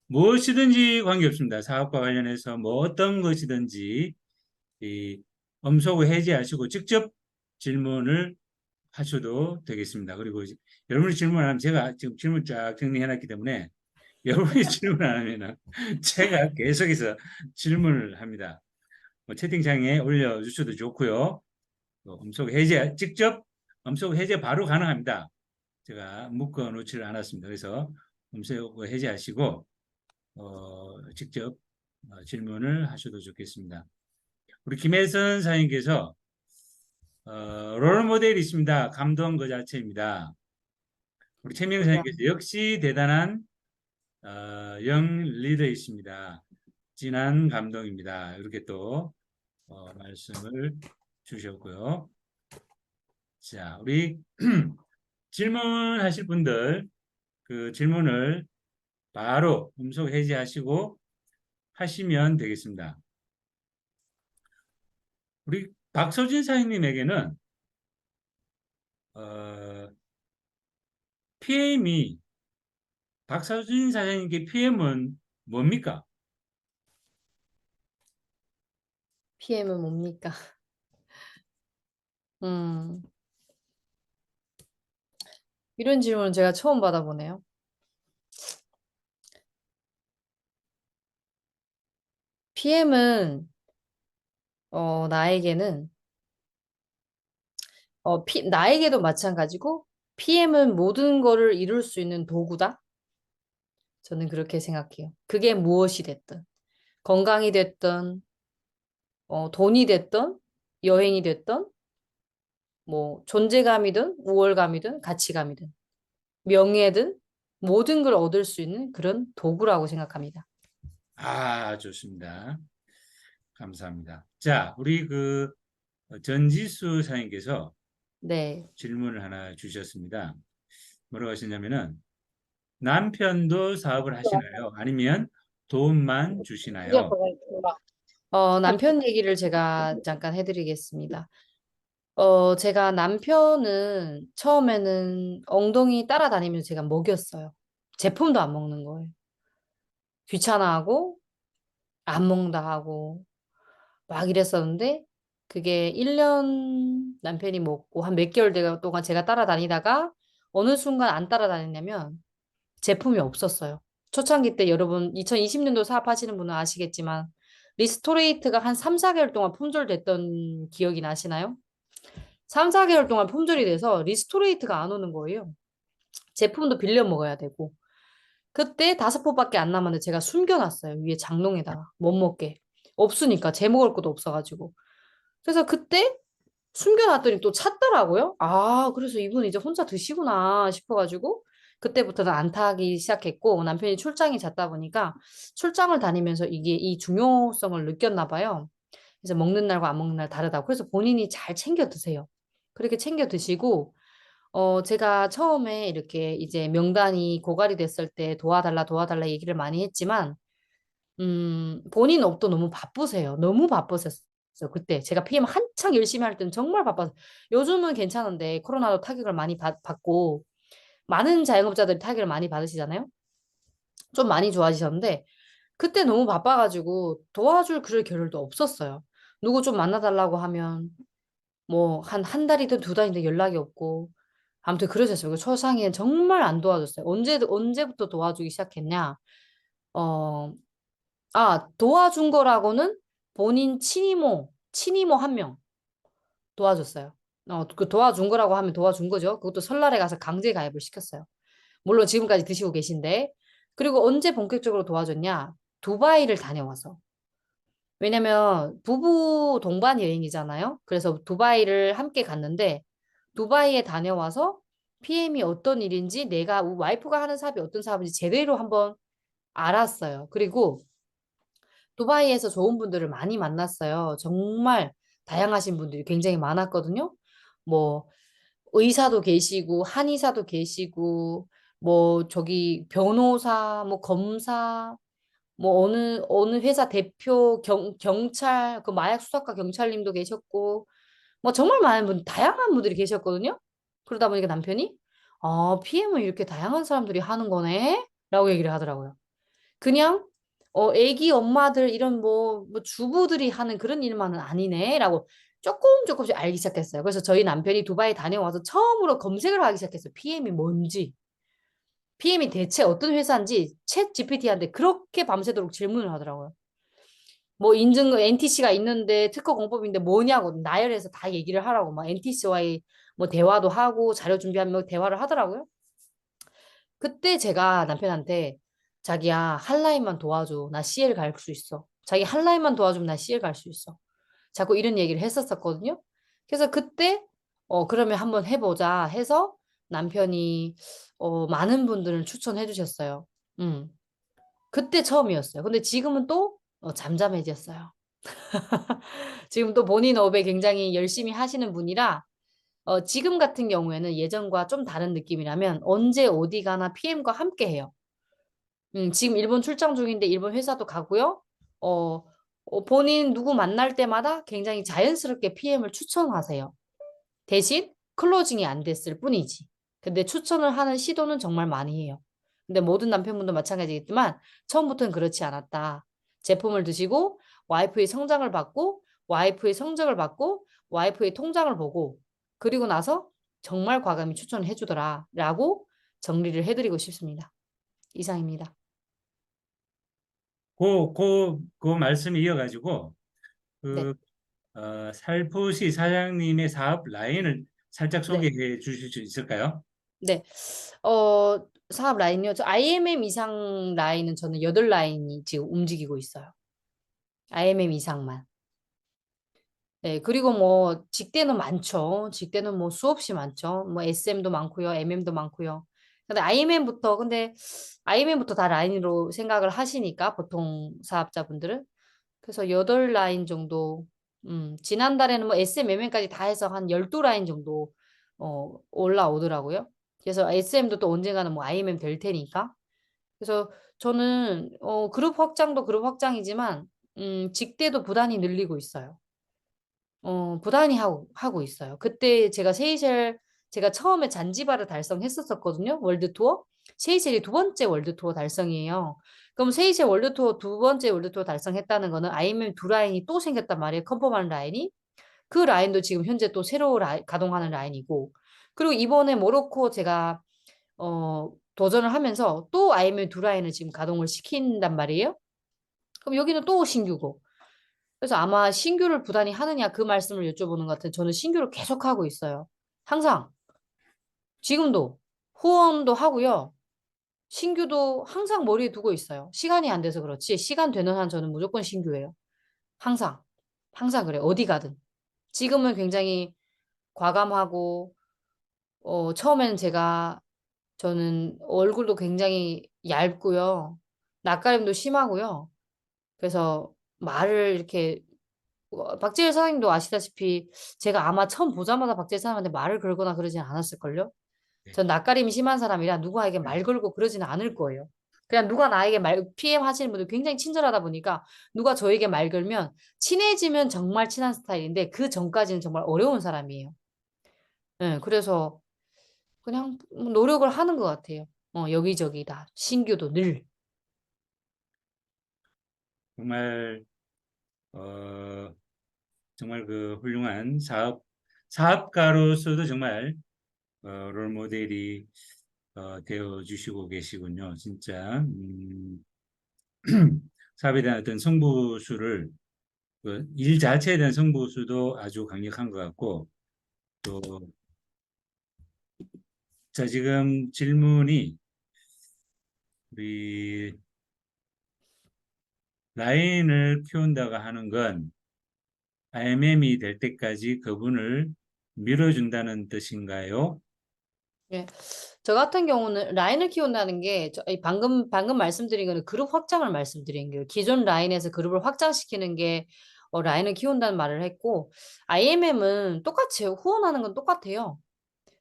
무엇이든지 관계없습니다. 사업과 관련해서 뭐 어떤 것이든지 이 엄속을 해지하시고 직접 질문을 하셔도 되겠습니다. 그리고 여러분이 질문하면 제가 지금 질문 쫙 정리해놨기 때문에 여러분이 질문 안 하면은 제가 계속해서 질문을 합니다. 뭐 채팅창에 올려주셔도 좋고요. 또 직접 음속 해제 바로 가능합니다. 제가 묶어 놓지를 않았습니다. 그래서 검색 해제하시고 직접 질문을 하셔도 좋겠습니다. 우리 김혜선 사장님께서 롤 모델이 있습니다. 감동 그 자체입니다. 우리 최명 사장님께서 역시 대단한 영 리더이십니다. 진한 감동입니다. 이렇게 또 말씀을 주셨고요. 자, 우리 질문하실 분들 그 질문을 바로 음속 해제하시고 하시면 되겠습니다. 우리 박서진 사장님에게는 PM이 박서진 사장님께 PM은 뭡니까? PM은 뭡니까? 이런 질문은 제가 처음 받아보네요. PM은 나에게는 나에게도 마찬가지고 PM은 모든 거를 이룰 수 있는 도구다. 저는 그렇게 생각해요. 그게 무엇이 됐든 건강이 됐든 돈이 됐든 여행이 됐든 뭐 존재감이든 우월감이든 가치감이든 명예든 모든 걸 얻을 수 있는 그런 도구라고 생각합니다. 좋습니다. 감사합니다. 자, 우리 그 전지수 사장님께서 네. 질문을 하나 주셨습니다. 뭐라고 하시냐면은 남편도 사업을 하시나요? 아니면 돈만 주시나요? 남편 얘기를 제가 잠깐 해드리겠습니다. 제가 남편은 처음에는 엉덩이 따라다니면서 제가 먹였어요. 제품도 안 먹는 거예요. 귀찮아하고 안 먹는다 하고 막 이랬었는데 그게 1년 남편이 먹고 한 몇 개월 동안 제가 따라다니다가 어느 순간 안 따라다녔냐면 제품이 없었어요. 초창기 때 여러분 2020년도 사업하시는 분은 아시겠지만 리스토레이트가 한 3, 4개월 동안 품절됐던 기억이 나시나요? 3, 4개월 동안 품절이 돼서 리스토레이트가 안 오는 거예요. 제품도 빌려 먹어야 되고. 그때 5포밖에 안 남았는데 제가 숨겨놨어요. 위에 장롱에다가. 못 먹게. 없으니까. 재 먹을 것도 없어가지고. 그래서 그때 숨겨놨더니 또 찾더라고요. 그래서 이분 이제 혼자 드시구나 싶어가지고 그때부터는 안 타기 시작했고 남편이 출장이 잦다 보니까 출장을 다니면서 이게 이 중요성을 느꼈나 봐요. 그래서 먹는 날과 안 먹는 날 다르다고. 그래서 본인이 잘 챙겨 드세요. 그렇게 챙겨 드시고 제가 처음에 이렇게 이제 명단이 고갈이 됐을 때 도와달라 도와달라 얘기를 많이 했지만 본인 업도 너무 바쁘세요. 너무 바쁘셨어요. 그때 제가 PM 한창 열심히 할 때는 정말 바빠서 요즘은 괜찮은데 코로나로 타격을 많이 받고 많은 자영업자들이 타격을 많이 받으시잖아요. 좀 많이 좋아지셨는데 그때 너무 바빠가지고 도와줄 그럴 겨를도 없었어요. 누구 좀 만나달라고 하면 뭐 한 달이든 2달이든 연락이 없고 아무튼 그러셨어요. 그 초상위엔 정말 안 도와줬어요. 언제부터 도와주기 시작했냐? 어, 도와준 거라고는 본인 친이모 한 명 도와줬어요. 그 도와준 거라고 하면 도와준 거죠. 그것도 설날에 가서 강제 가입을 시켰어요. 물론 지금까지 드시고 계신데. 그리고 언제 본격적으로 도와줬냐? 두바이를 다녀와서. 왜냐면 부부 동반 여행이잖아요. 그래서 두바이를 함께 갔는데 두바이에 다녀와서 PM이 어떤 일인지 내가 와이프가 하는 사업이 어떤 사업인지 제대로 한번 알았어요. 그리고 두바이에서 좋은 분들을 많이 만났어요. 정말 다양하신 분들이 굉장히 많았거든요. 뭐 의사도 계시고 한의사도 계시고 뭐 저기 변호사, 뭐 검사, 뭐 어느 회사 대표, 경찰, 그 마약 수사과 경찰님도 계셨고 뭐 정말 많은 다양한 분들이 계셨거든요. 그러다 보니까 남편이 PM은 이렇게 다양한 사람들이 하는 거네? 라고 얘기를 하더라고요. 그냥 애기 엄마들 이런 뭐 주부들이 하는 그런 일만은 아니네 라고 조금씩 알기 시작했어요. 그래서 저희 남편이 두바이 다녀와서 처음으로 검색을 하기 시작했어요. PM이 뭔지, PM이 대체 어떤 회사인지 챗 GPT한테 그렇게 밤새도록 질문을 하더라고요. 뭐 인증 NTC가 있는데 특허 공법인데 뭐냐고 나열해서 다 얘기를 하라고 막 NTC와의 뭐 대화도 하고 자료 준비하면 대화를 하더라고요. 그때 제가 남편한테 자기야 한 라인만 도와줘. 나 CL 갈 수 있어. 자기 한 라인만 도와주면 나 CL 갈 수 있어. 자꾸 이런 얘기를 했었었거든요. 그래서 그때 그러면 한번 해보자 해서 남편이 많은 분들을 추천해 주셨어요. 음. 그때 처음이었어요. 근데 지금은 또 잠잠해졌어요. 지금 또 본인 업에 굉장히 열심히 하시는 분이라 지금 같은 경우에는 예전과 좀 다른 느낌이라면 언제 어디 가나 PM과 함께 해요. 지금 일본 출장 중인데 일본 회사도 가고요. 어, 본인 누구 만날 때마다 굉장히 자연스럽게 PM을 추천하세요. 대신 클로징이 안 됐을 뿐이지. 근데 추천을 하는 시도는 정말 많이 해요. 근데 모든 남편분도 마찬가지겠지만 처음부터는 그렇지 않았다. 제품을 드시고 와이프의 성장을 받고 와이프의 성적을 받고 와이프의 통장을 보고 그리고 나서 정말 과감히 추천을 해주더라 라고 정리를 해드리고 싶습니다. 이상입니다. 그 말씀 이어가지고 네, 그 살포시 사장님의 사업 라인을 살짝 네, 소개해 주실 수 있을까요? 네. 사업 라인이요. 저 IMM 이상 라인은 저는 8라인이 지금 움직이고 있어요. IMM 이상만. 네, 그리고 뭐 직대는 많죠. 직대는 뭐 수없이 많죠. 뭐 SM도 많고요. MM도 많고요. 근데 IMM부터 다 라인으로 생각을 하시니까 보통 사업자분들은 그래서 8라인 정도 지난달에는 뭐 SM, MM까지 다 해서 한 12라인 정도 올라오더라고요. 그래서 SM도 또 언젠가는 뭐 IMM 될 테니까. 그래서 저는 그룹 확장도 그룹 확장이지만 직대도 부단히 늘리고 있어요. 부단히 하고 있어요. 그때 제가 처음에 잔지바를 달성했었거든요. 월드 투어. 세이셸이 두 번째 월드 투어 달성이에요. 그럼 세이셸 월드 투어 두 번째 월드 투어 달성했다는 거는 IMM 두 라인이 또 생겼단 말이에요. 컨펌하는 라인이. 그 라인도 지금 현재 또 새로 가동하는 라인이고. 그리고 이번에 모로코 제가 도전을 하면서 또 IMM 두 라인을 지금 가동을 시킨단 말이에요. 그럼 여기는 또 신규고. 그래서 아마 신규를 부단히 하느냐 그 말씀을 여쭤보는 것 같아요. 저는 신규를 계속 하고 있어요. 항상. 지금도. 후원도 하고요. 신규도 항상 머리에 두고 있어요. 시간이 안 돼서 그렇지. 시간 되는 한 저는 무조건 신규예요. 항상. 항상 그래요. 어디 가든. 지금은 굉장히 과감하고, 처음에는 저는 얼굴도 굉장히 얇고요. 낯가림도 심하고요. 그래서 말을 이렇게 박재일 사장님도 아시다시피 제가 아마 처음 보자마자 박재일 사장님한테 말을 걸거나 그러진 않았을걸요? 네. 전 낯가림이 심한 사람이라 누구에게 말 걸고 그러지는 않을 거예요. 그냥 누가 나에게 PM 하시는 분들 굉장히 친절하다 보니까 누가 저에게 말 걸면 친해지면 정말 친한 스타일인데 그 전까지는 정말 어려운 사람이에요. 네, 그래서 그냥 노력을 하는 것 같아요. 여기저기 다. 신규도 늘. 정말 어, 정말 그 훌륭한 사업가로서도 정말 롤 모델이 되어 주시고 계시군요. 진짜 사업에 대한 어떤 승부수를 그 일 자체에 대한 승부수도 아주 강력한 것 같고 또 자 지금 질문이 우리 라인을 키운다고 하는 건 IMM이 될 때까지 그분을 밀어준다는 뜻인가요? 예. 저 같은 경우는 라인을 키운다는 게 방금 말씀드린 거는 그룹 확장을 말씀드린 거예요. 기존 라인에서 그룹을 확장시키는 게 라인을 키운다는 말을 했고 IMM은 똑같이 후원하는 건 똑같아요.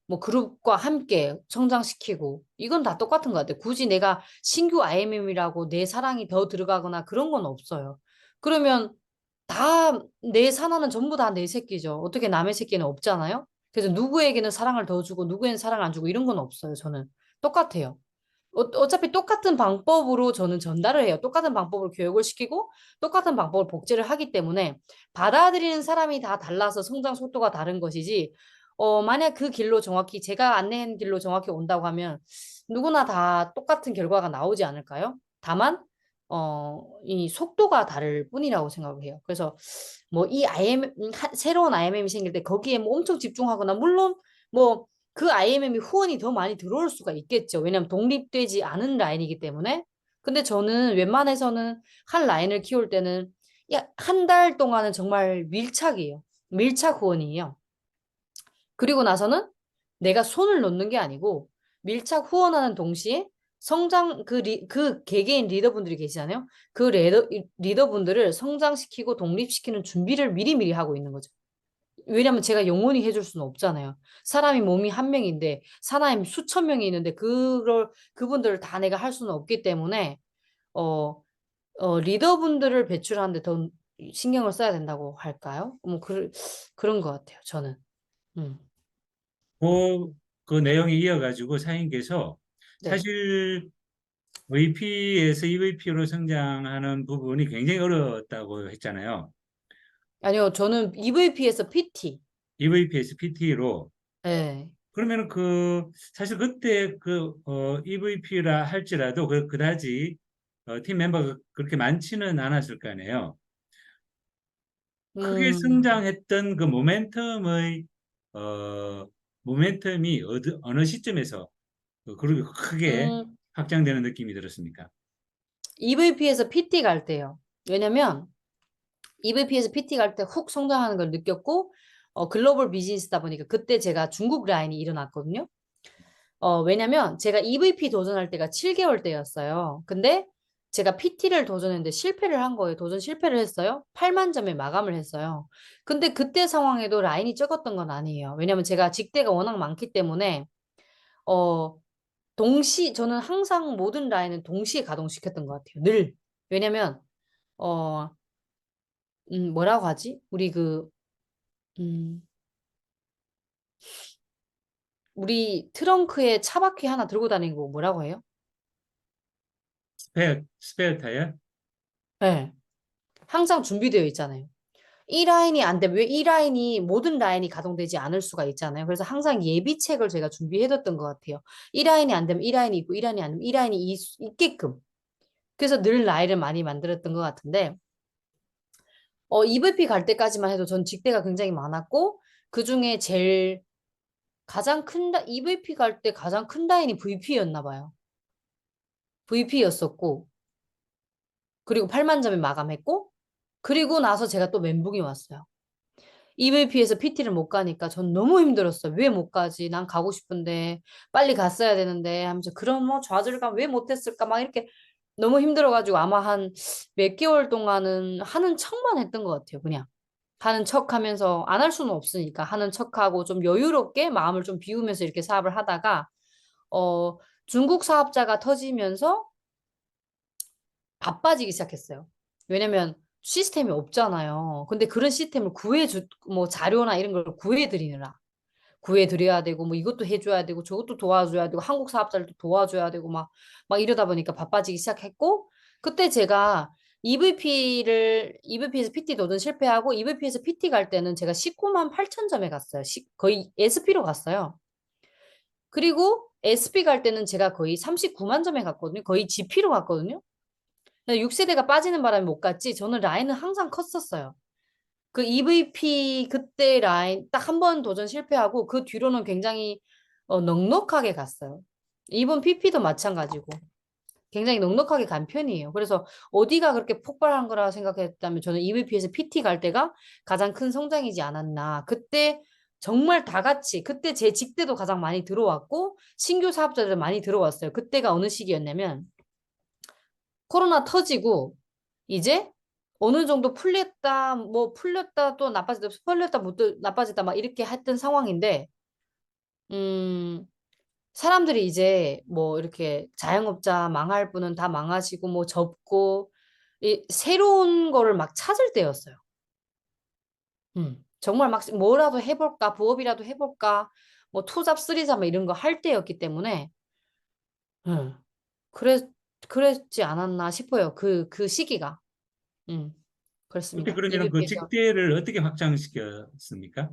뭐 그룹과 함께 성장시키고 이건 다 똑같은 것 같아요. 굳이 내가 신규 IMM이라고 내 사랑이 더 들어가거나 그런 건 없어요. 그러면 다 내 사나는 전부 다 내 새끼죠. 어떻게 남의 새끼는 없잖아요. 그래서 누구에게는 사랑을 더 주고 누구에는 사랑을 안 주고 이런 건 없어요. 저는 똑같아요. 어차피 똑같은 방법으로 저는 전달을 해요. 똑같은 방법으로 교육을 시키고 똑같은 방법을 복제를 하기 때문에 받아들이는 사람이 다 달라서 성장 속도가 다른 것이지. 만약 그 길로 정확히 제가 안내한 길로 정확히 온다고 하면 누구나 다 똑같은 결과가 나오지 않을까요? 다만 이 속도가 다를 뿐이라고 생각을 해요. 그래서 뭐 이 IM 새로운 IMM이 생길 때 거기에 뭐 엄청 집중하거나 물론 뭐 그 IMM이 후원이 더 많이 들어올 수가 있겠죠. 왜냐하면 독립되지 않은 라인이기 때문에. 근데 저는 웬만해서는 한 라인을 키울 때는 한 달 동안은 정말 밀착이에요. 밀착 후원이에요. 그리고 나서는 내가 손을 놓는 게 아니고 밀착 후원하는 동시에 성장 그 개개인 리더분들이 계시잖아요. 그 리더분들을 성장시키고 독립시키는 준비를 미리미리 하고 있는 거죠. 왜냐면 제가 영원히 해줄 수는 없잖아요. 사람이 몸이 한 명인데 사람이 수천 명이 있는데 그분들을 다 내가 할 수는 없기 때문에 어, 리더분들을 배출하는데 더 신경을 써야 된다고 할까요? 뭐 그런 것 같아요. 저는. 음. 그 내용에 이어가지고 사인께서 네. 사실 VP에서 EVP로 성장하는 부분이 굉장히 어려웠다고 했잖아요. 아니요, 저는 EVP에서 PT. EVP에서 PT로 네. 그러면은 사실 그때 EVP라 할지라도 그다지 팀 멤버가 그렇게 많지는 않았을 거 아니에요. 크게 음, 성장했던 그 어, 모멘텀이 어느 시점에서 그렇게 크게 음, 확장되는 느낌이 들었습니까? EVP에서 PT 갈 때요. 왜냐면 EVP에서 PT 갈 때 훅 성장하는 걸 느꼈고, 글로벌 비즈니스다 보니까 그때 제가 중국 라인이 일어났거든요. 왜냐면 제가 EVP 도전할 때가 7개월 때였어요. 근데 제가 PT를 도전했는데 실패를 한 거예요. 도전 실패를 했어요. 8만 점에 마감을 했어요. 근데 그때 상황에도 라인이 적었던 건 아니에요. 왜냐면 제가 직대가 워낙 많기 때문에, 어, 저는 항상 모든 라인은 동시에 가동시켰던 것 같아요. 늘. 왜냐면, 어, 뭐라고 하지? 음, 우리 트렁크에 차 바퀴 하나 들고 다니는 거 뭐라고 해요? 스페어 타이어? 네. 항상 준비되어 있잖아요. 이 라인이 안 되면 왜 이 라인이 모든 라인이 가동되지 않을 수가 있잖아요. 그래서 항상 예비책을 제가 준비해뒀던 것 같아요. 이 라인이 안 되면 이 라인이 있고 이 라인이 안 되면 이 라인이 있게끔. 그래서 늘 라인을 많이 만들었던 것 같은데 EVP 갈 때까지만 해도 전 직대가 굉장히 많았고 그중에 제일 EVP 갈 때 가장 큰 라인이 VP였나 봐요. VP였었고 그리고 8만 점에 마감했고 그리고 나서 제가 또 멘붕이 왔어요. EVP에서 PT를 못 가니까 전 너무 힘들었어요. 왜 못 가지? 난 가고 싶은데 빨리 갔어야 되는데 하면서 그런 뭐 좌절감 왜 못했을까 막 이렇게 너무 힘들어가지고 아마 한 몇 개월 동안은 하는 척만 했던 것 같아요. 그냥 하는 척하면서 안 할 수는 없으니까 하는 척하고 좀 여유롭게 마음을 좀 비우면서 이렇게 사업을 하다가 어 중국 사업자가 터지면서 바빠지기 시작했어요. 왜냐면 시스템이 없잖아요. 근데 그런 시스템을 뭐 자료나 이런 걸 구해드려야 되고, 뭐 이것도 해줘야 되고, 저것도 도와줘야 되고, 한국 사업자들도 도와줘야 되고, 막 이러다 보니까 바빠지기 시작했고, 그때 제가 EVP에서 PT 도전 실패하고, EVP에서 PT 갈 때는 제가 19만 8천 점에 갔어요. 거의 SP로 갔어요. 그리고 SP 갈 때는 제가 거의 39만 점에 갔거든요. 거의 GP로 갔거든요. 6세대가 빠지는 바람에 못 갔지. 저는 라인은 항상 컸었어요. 그 EVP 그때 라인 딱 한 번 도전 실패하고 그 뒤로는 굉장히 넉넉하게 갔어요. 이번 PP도 마찬가지고 굉장히 넉넉하게 간 편이에요. 그래서 어디가 그렇게 폭발한 거라 생각했다면 저는 EVP에서 PT 갈 때가 가장 큰 성장이지 않았나. 그때 정말 다 같이 그때 제 직대도 가장 많이 들어왔고 신규 사업자들 많이 들어왔어요. 그때가 어느 시기였냐면 코로나 터지고 이제 어느 정도 풀렸다, 뭐 풀렸다 또 나빠졌다, 풀렸다 못 나빠졌다 막 이렇게 했던 상황인데, 음, 사람들이 이제 뭐 이렇게 자영업자 망할 분은 다 망하시고 뭐 접고 새로운 거를 막 찾을 때였어요. 정말 막 뭐라도 해볼까, 부업이라도 해볼까, 뭐 투잡, 쓰리잡 뭐 이런 거 할 때였기 때문에, 음, 그랬, 그랬지 않았나 싶어요. 그 시기가. 음, 그때 그렇습니다. 그러면 그 EVP에서. 직대를 어떻게 확장시켰습니까?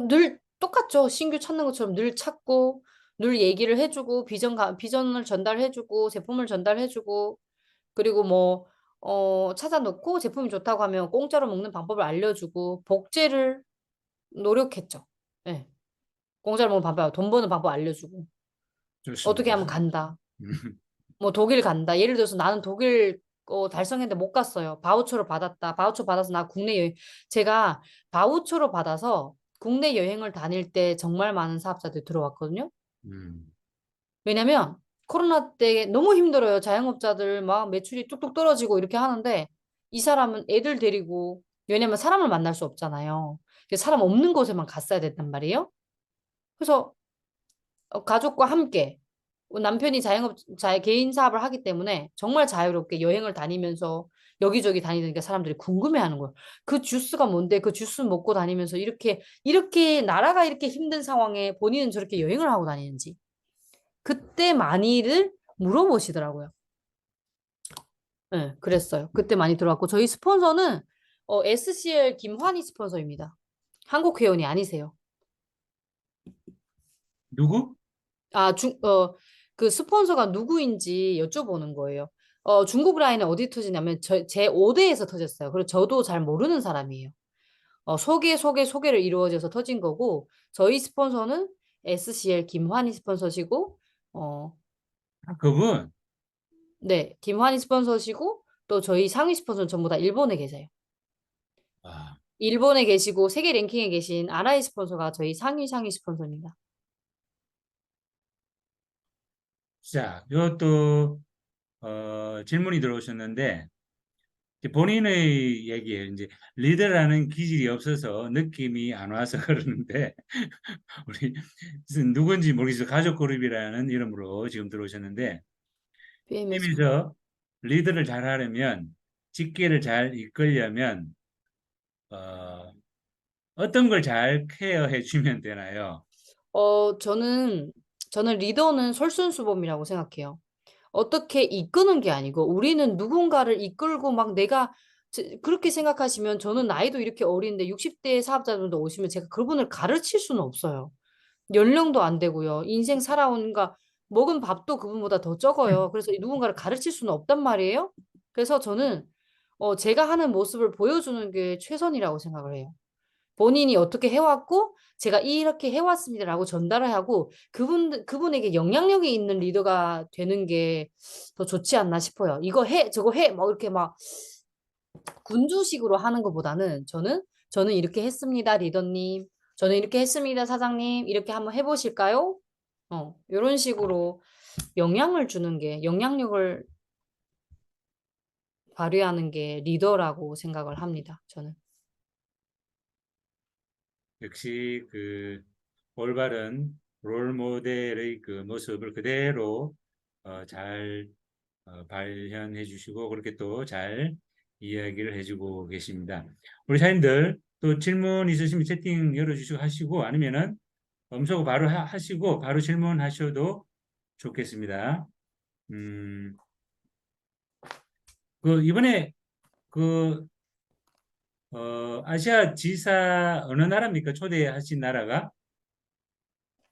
늘 똑같죠. 신규 찾는 것처럼 늘 찾고, 늘 얘기를 해주고, 비전을 전달해주고, 제품을 전달해주고, 그리고 뭐, 찾아놓고 제품이 좋다고 하면 공짜로 먹는 방법을 알려주고, 복제를 노력했죠. 네. 공짜로 먹는 방법, 돈 버는 방법 알려주고 어떻게 좋습니다. 하면 간다. 음, 뭐 독일 간다. 예를 들어서 나는 독일 달성했는데 못 갔어요. 바우처를 받았다. 바우처 받아서 나 국내 여행 제가 바우처로 받아서 국내 여행을 다닐 때 정말 많은 사업자들이 들어왔거든요. 음, 왜냐면 코로나 때 너무 힘들어요. 자영업자들 막 매출이 뚝뚝 떨어지고 이렇게 하는데 이 사람은 애들 데리고 왜냐면 사람을 만날 수 없잖아요. 그래서 사람 없는 곳에만 갔어야 됐단 말이에요. 그래서 가족과 함께 남편이 개인 사업을 하기 때문에 정말 자유롭게 여행을 다니면서 여기저기 다니니까 사람들이 궁금해하는 거예요. 그 주스가 뭔데? 그 주스 먹고 다니면서 이렇게 나라가 이렇게 힘든 상황에 본인은 저렇게 여행을 하고 다니는지 그때 많이들 물어보시더라고요. 네, 그랬어요. 그때 많이 들어왔고 저희 스폰서는 SCL 김환희 스폰서입니다. 한국 회원이 아니세요. 누구? 아, 그 스폰서가 누구인지 여쭤보는 거예요. 중국 라인은 어디 터지냐면 제 5대에서 터졌어요. 그리고 저도 잘 모르는 사람이에요. 소개를 이루어져서 터진 거고 저희 스폰서는 SCL 김환희 스폰서시고 어, 아, 그분. 네, 김환희 스폰서시고 또 저희 상위 스폰서는 전부 다 일본에 계세요. 아, 일본에 계시고 세계 랭킹에 계신 아라이 스폰서가 저희 상위 스폰서입니다. 자, 이것도 질문이 들어오셨는데 이제 본인의 얘기에 이제 리더라는 기질이 없어서 느낌이 안 와서 그러는데 우리 누군지 모르겠어요. 가족 그룹이라는 이름으로 지금 들어오셨는데 PM에서 팀에서 리더를 잘 하려면 직계를 잘 이끌려면 어, 어떤 걸 잘 케어해 주면 되나요? 저는 리더는 솔선수범이라고 생각해요. 어떻게 이끄는 게 아니고 우리는 누군가를 이끌고 막 그렇게 생각하시면 저는 나이도 이렇게 어린데 60대 사업자분들 오시면 제가 그분을 가르칠 수는 없어요. 연령도 안 되고요. 인생 살아온가 먹은 밥도 그분보다 더 적어요. 그래서 누군가를 가르칠 수는 없단 말이에요. 그래서 저는 제가 하는 모습을 보여주는 게 최선이라고 생각을 해요. 본인이 어떻게 해왔고 제가 이렇게 해왔습니다라고 전달을 하고 그분에게 영향력이 있는 리더가 되는 게 더 좋지 않나 싶어요. 이거 해, 저거 해, 막 이렇게 막 군주식으로 하는 것보다는 저는 이렇게 했습니다, 리더님. 저는 이렇게 했습니다, 사장님. 이렇게 한번 해보실까요? 이런 식으로 영향력을 발휘하는 게 리더라고 생각을 합니다, 저는. 역시 그 올바른 롤 모델의 그 모습을 그대로 잘 발현해 주시고 그렇게 또 잘 이야기를 해주고 계십니다. 우리 사님들 또 질문 있으시면 채팅 열어주시고 하시고 아니면은 음소거 바로 하시고 바로 질문하셔도 좋겠습니다. 음, 그 이번에 그 아시아 지사 어느 나라입니까? 초대하신 나라가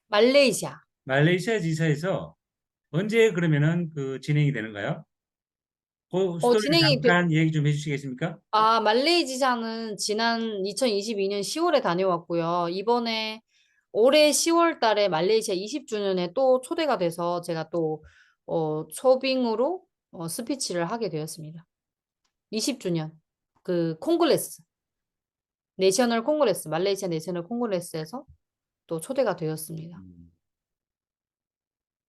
말레이시아. 말레이시아 지사에서 언제 그러면은 그 진행이 되는가요? 그 스토리를 진행이 잠깐 얘기 좀 해주시겠습니까? 말레이시아는 지난 2022년 10월에 다녀왔고요. 이번에 올해 10월 달에 말레이시아 20주년에 또 초대가 돼서 제가 또, 초빙으로 스피치를 하게 되었습니다. 20주년. 그 말레이시아 내셔널 콩그레스에서 또 초대가 되었습니다.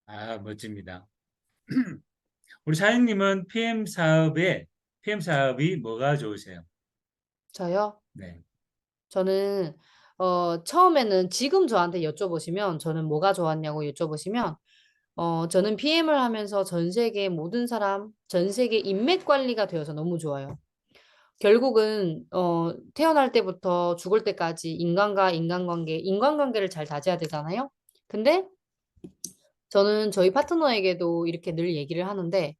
아, 멋집니다. 우리 사장님은 PM 사업이 뭐가 좋으세요? 저요? 네. 저는 처음에는 지금 저한테 여쭤보시면 저는 뭐가 좋았냐고 여쭤보시면 저는 PM을 하면서 전 세계 모든 사람, 전 세계 인맥 관리가 되어서 너무 좋아요. 결국은 태어날 때부터 죽을 때까지 인간관계를 잘 다져야 되잖아요. 근데 저는 저희 파트너에게도 이렇게 늘 얘기를 하는데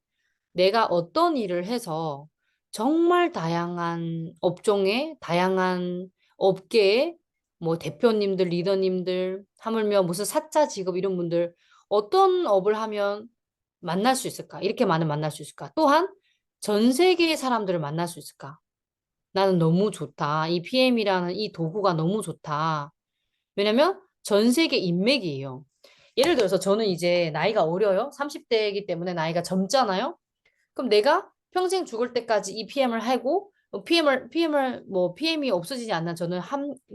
내가 어떤 일을 해서 정말 다양한 업종에, 다양한 업계에 뭐 대표님들, 리더님들, 하물며 무슨 사짜 직업 이런 분들 어떤 업을 하면 만날 수 있을까? 이렇게 많은 만날 수 있을까? 또한 전 세계의 사람들을 만날 수 있을까? 나는 너무 좋다. 이 PM이라는 이 도구가 너무 좋다. 왜냐면 전 세계 인맥이에요. 예를 들어서 저는 이제 나이가 어려요. 30대이기 때문에 나이가 젊잖아요. 그럼 내가 평생 죽을 때까지 이 PM을 하고 PM이 없어지지 않나 저는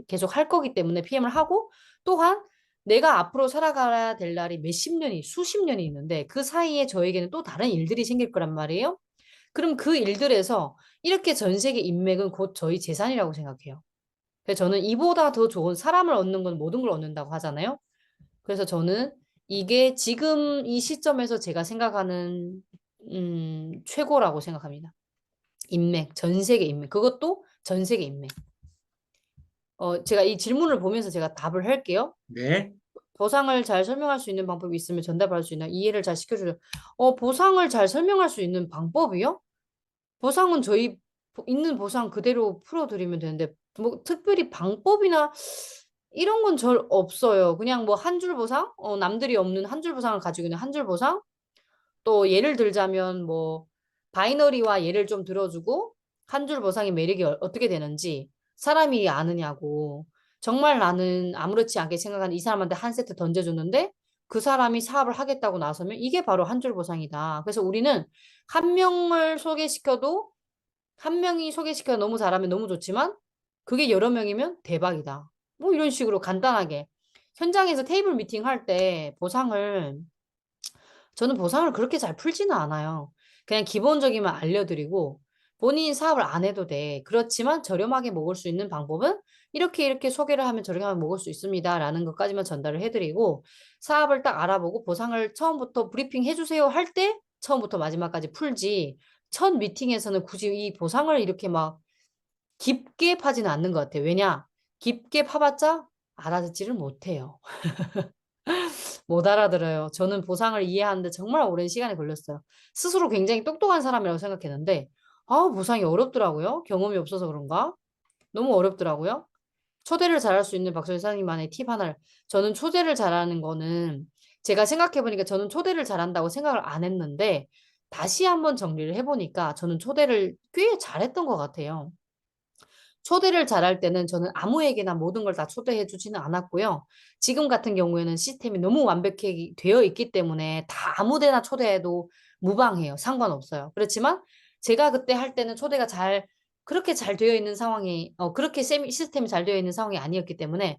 계속 할 거기 때문에 PM을 하고 또한 내가 앞으로 살아가야 될 날이 몇십 년이 수십 년이 있는데 그 사이에 저에게는 또 다른 일들이 생길 거란 말이에요. 그럼 그 일들에서 이렇게 전 세계 인맥은 곧 저희 재산이라고 생각해요. 그래서 저는 이보다 더 좋은 사람을 얻는 건 모든 걸 얻는다고 하잖아요. 그래서 저는 이게 지금 이 시점에서 제가 생각하는 최고라고 생각합니다. 인맥, 전 세계 인맥. 그것도 전 세계 인맥. 제가 이 질문을 보면서 제가 답을 할게요. 네. 보상을 잘 설명할 수 있는 방법이 있으면 전달할 수 있나? 이해를 잘 시켜주죠. 보상을 잘 설명할 수 있는 방법이요? 보상은 저희 있는 보상 그대로 풀어드리면 되는데 뭐 특별히 방법이나 이런 건 절 없어요. 그냥 뭐 한 줄 보상? 남들이 없는 한 줄 보상을 가지고 있는 한 줄 보상? 또 예를 들자면 뭐 바이너리와 예를 좀 들어주고 한 줄 보상의 매력이 어떻게 되는지 사람이 아느냐고. 정말 나는 아무렇지 않게 생각하는 이 사람한테 한 세트 던져줬는데 그 사람이 사업을 하겠다고 나서면 이게 바로 한 줄 보상이다. 그래서 우리는 한 명을 소개시켜도 한 명이 소개시켜 너무 잘하면 너무 좋지만 그게 여러 명이면 대박이다. 뭐 이런 식으로 간단하게 현장에서 테이블 미팅 할 때 저는 보상을 그렇게 잘 풀지는 않아요. 그냥 기본적인만 알려드리고 본인 사업을 안 해도 돼. 그렇지만 저렴하게 먹을 수 있는 방법은 이렇게 이렇게 소개를 하면 저렴하게 먹을 수 있습니다. 라는 것까지만 전달을 해드리고 사업을 딱 알아보고 보상을 처음부터 브리핑 해주세요 할 때 처음부터 마지막까지 풀지 첫 미팅에서는 굳이 이 보상을 이렇게 막 깊게 파지는 않는 것 같아요. 왜냐? 깊게 파봤자 알아듣지를 못해요. 못 알아들어요. 저는 보상을 이해하는데 정말 오랜 시간이 걸렸어요. 스스로 굉장히 똑똑한 사람이라고 생각했는데, 보상이 어렵더라고요. 경험이 없어서 그런가? 너무 어렵더라고요. 초대를 잘할 수 있는 박소희 사장님만의 팁 하나를. 저는 초대를 잘하는 거는 제가 생각해보니까 저는 초대를 잘한다고 생각을 안 했는데, 다시 한번 정리를 해보니까 저는 초대를 꽤 잘했던 것 같아요. 초대를 잘할 때는 저는 아무에게나 모든 걸 다 초대해 주지는 않았고요. 지금 같은 경우에는 시스템이 너무 완벽하게 되어 있기 때문에 다 아무데나 초대해도 무방해요. 상관없어요. 그렇지만 제가 그때 할 때는 초대가 그렇게 잘 되어 있는 상황이, 그렇게 시스템이 잘 되어 있는 상황이 아니었기 때문에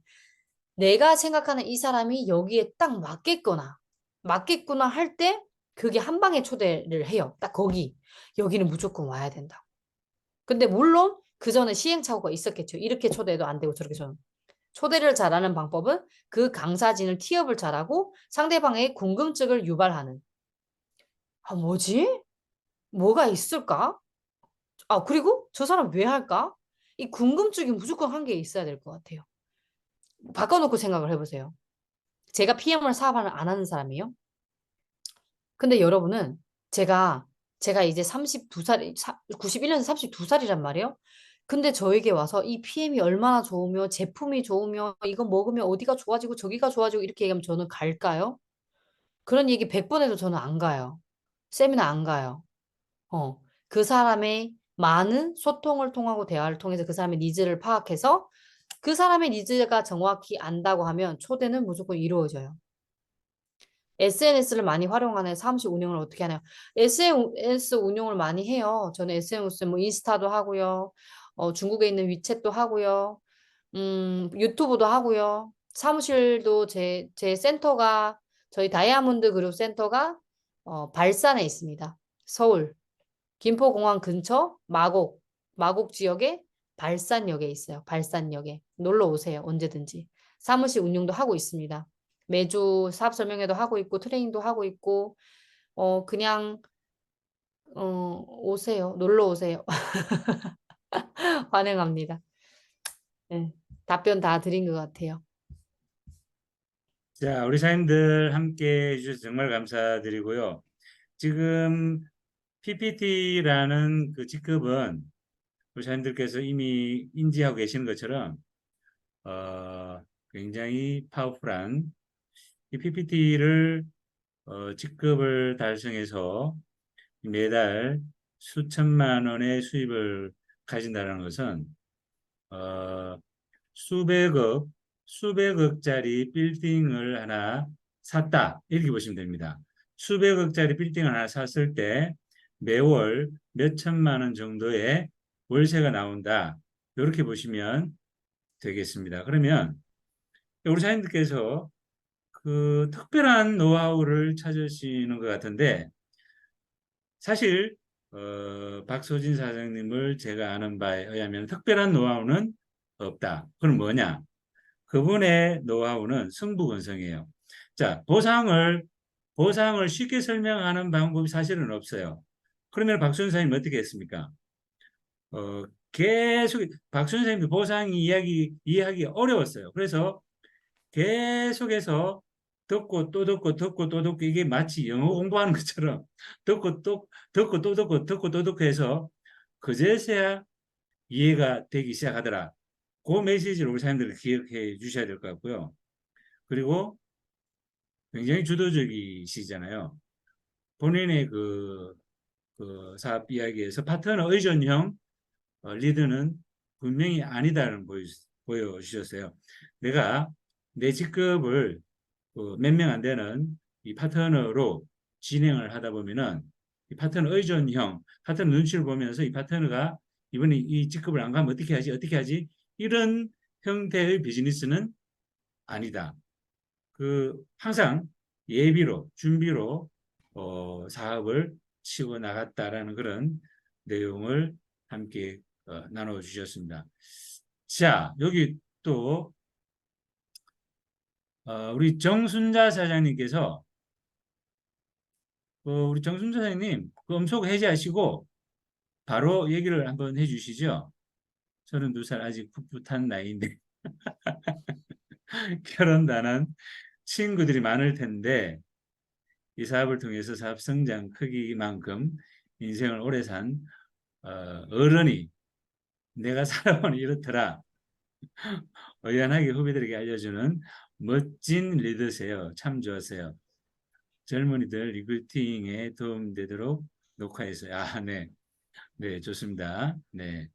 내가 생각하는 이 사람이 여기에 딱 맞겠구나 할 때 그게 한 방에 초대를 해요. 딱 거기. 여기는 무조건 와야 된다. 근데 물론 그 전에 시행착오가 있었겠죠. 이렇게 초대해도 안 되고 저렇게 저는. 초대를 잘하는 방법은 그 강사진을 티업을 잘하고 상대방의 궁금증을 유발하는. 뭐지? 뭐가 있을까? 그리고 저 사람 왜 할까? 이 궁금증이 무조건 한 개 있어야 될 것 같아요. 바꿔놓고 생각을 해보세요. 제가 PM을 사업을 안 하는 사람이에요. 근데 여러분은 제가 이제 32살, 91년생 32살이란 말이에요. 근데 저에게 와서 이 PM이 얼마나 좋으며 제품이 좋으며 이거 먹으면 어디가 좋아지고 저기가 좋아지고 이렇게 얘기하면 저는 갈까요? 그런 얘기 100번 해도 저는 안 가요. 세미나 안 가요. 그 사람의 많은 소통을 통하고 대화를 통해서 그 사람의 니즈를 파악해서 그 사람의 니즈가 정확히 안다고 하면 초대는 무조건 이루어져요. SNS를 많이 활용하는 사무실 운영을 어떻게 하나요? SNS 운영을 많이 해요. 저는 SNS 뭐 인스타도 하고요. 중국에 있는 위챗도 하고요. 유튜브도 하고요. 사무실도 제 센터가 저희 다이아몬드 그룹 센터가 발산에 있습니다. 서울 김포공항 근처 마곡 지역에 발산역에 있어요. 발산역에 놀러 오세요. 언제든지. 사무실 운영도 하고 있습니다. 매주 사업 설명회도 하고 있고 트레이닝도 하고 있고 그냥 오세요. 놀러 오세요. 환영합니다. 네, 답변 다 드린 것 같아요. 자, 우리 사장님들 함께 해주셔서 정말 감사드리고요. 지금 PPT라는 그 직급은 우리 사장님들께서 이미 인지하고 계시는 것처럼 굉장히 파워풀한 이 PPT를 직급을 달성해서 매달 수천만 원의 수입을 가진다는 것은 어, 수백억, 수백억짜리 빌딩을 하나 샀다. 이렇게 보시면 됩니다. 수백억짜리 빌딩을 하나 샀을 때 매월 몇 천만 원 정도의 월세가 나온다. 이렇게 보시면 되겠습니다. 그러면 우리 사장님께서 그 특별한 노하우를 찾으시는 것 같은데 사실 박소진 사장님을 제가 아는 바에 의하면 특별한 노하우는 없다. 그럼 뭐냐? 그분의 노하우는 승부건성이에요. 자, 보상을 쉽게 설명하는 방법이 사실은 없어요. 그러면 박소진 사장님 어떻게 했습니까? 계속 박소진 사장님도 보상 이해하기 어려웠어요. 그래서 계속해서 듣고 또 듣고 듣고 또 듣고 이게 마치 영어 공부하는 것처럼 듣고 또 듣고 또 듣고 해서 그제서야 이해가 되기 시작하더라. 그 메시지를 우리 사람들이 기억해 주셔야 될 것 같고요. 그리고 굉장히 주도적이시잖아요. 본인의 그 사업 이야기에서 파트너 의존형 리드는 분명히 아니다는 보여주셨어요. 내가 내 직급을 몇 명 안 되는 이 파트너로 진행을 하다 보면은 이 파트너 의존형, 파트너 눈치를 보면서 이 파트너가 이번에 이 직급을 안 가면 어떻게 하지? 이런 형태의 비즈니스는 아니다. 항상 예비로, 준비로 사업을 치고 나갔다라는 그런 내용을 함께 나눠주셨습니다. 자, 여기 또 우리 정순자 사장님께서 우리 정순자 사장님 그 음속 해제하시고 바로 얘기를 한번 해주시죠. 32살 아직 풋풋한 나이인데 결혼도 안 한 친구들이 많을 텐데 이 사업을 통해서 사업 성장 크기만큼 인생을 오래 산 어른이 내가 살아보니 이렇더라. 의연하게 후배들에게 알려주는 멋진 리더세요. 참 좋았어요. 젊은이들 리크루팅에 도움되도록 녹화해서 네, 네, 좋습니다. 네,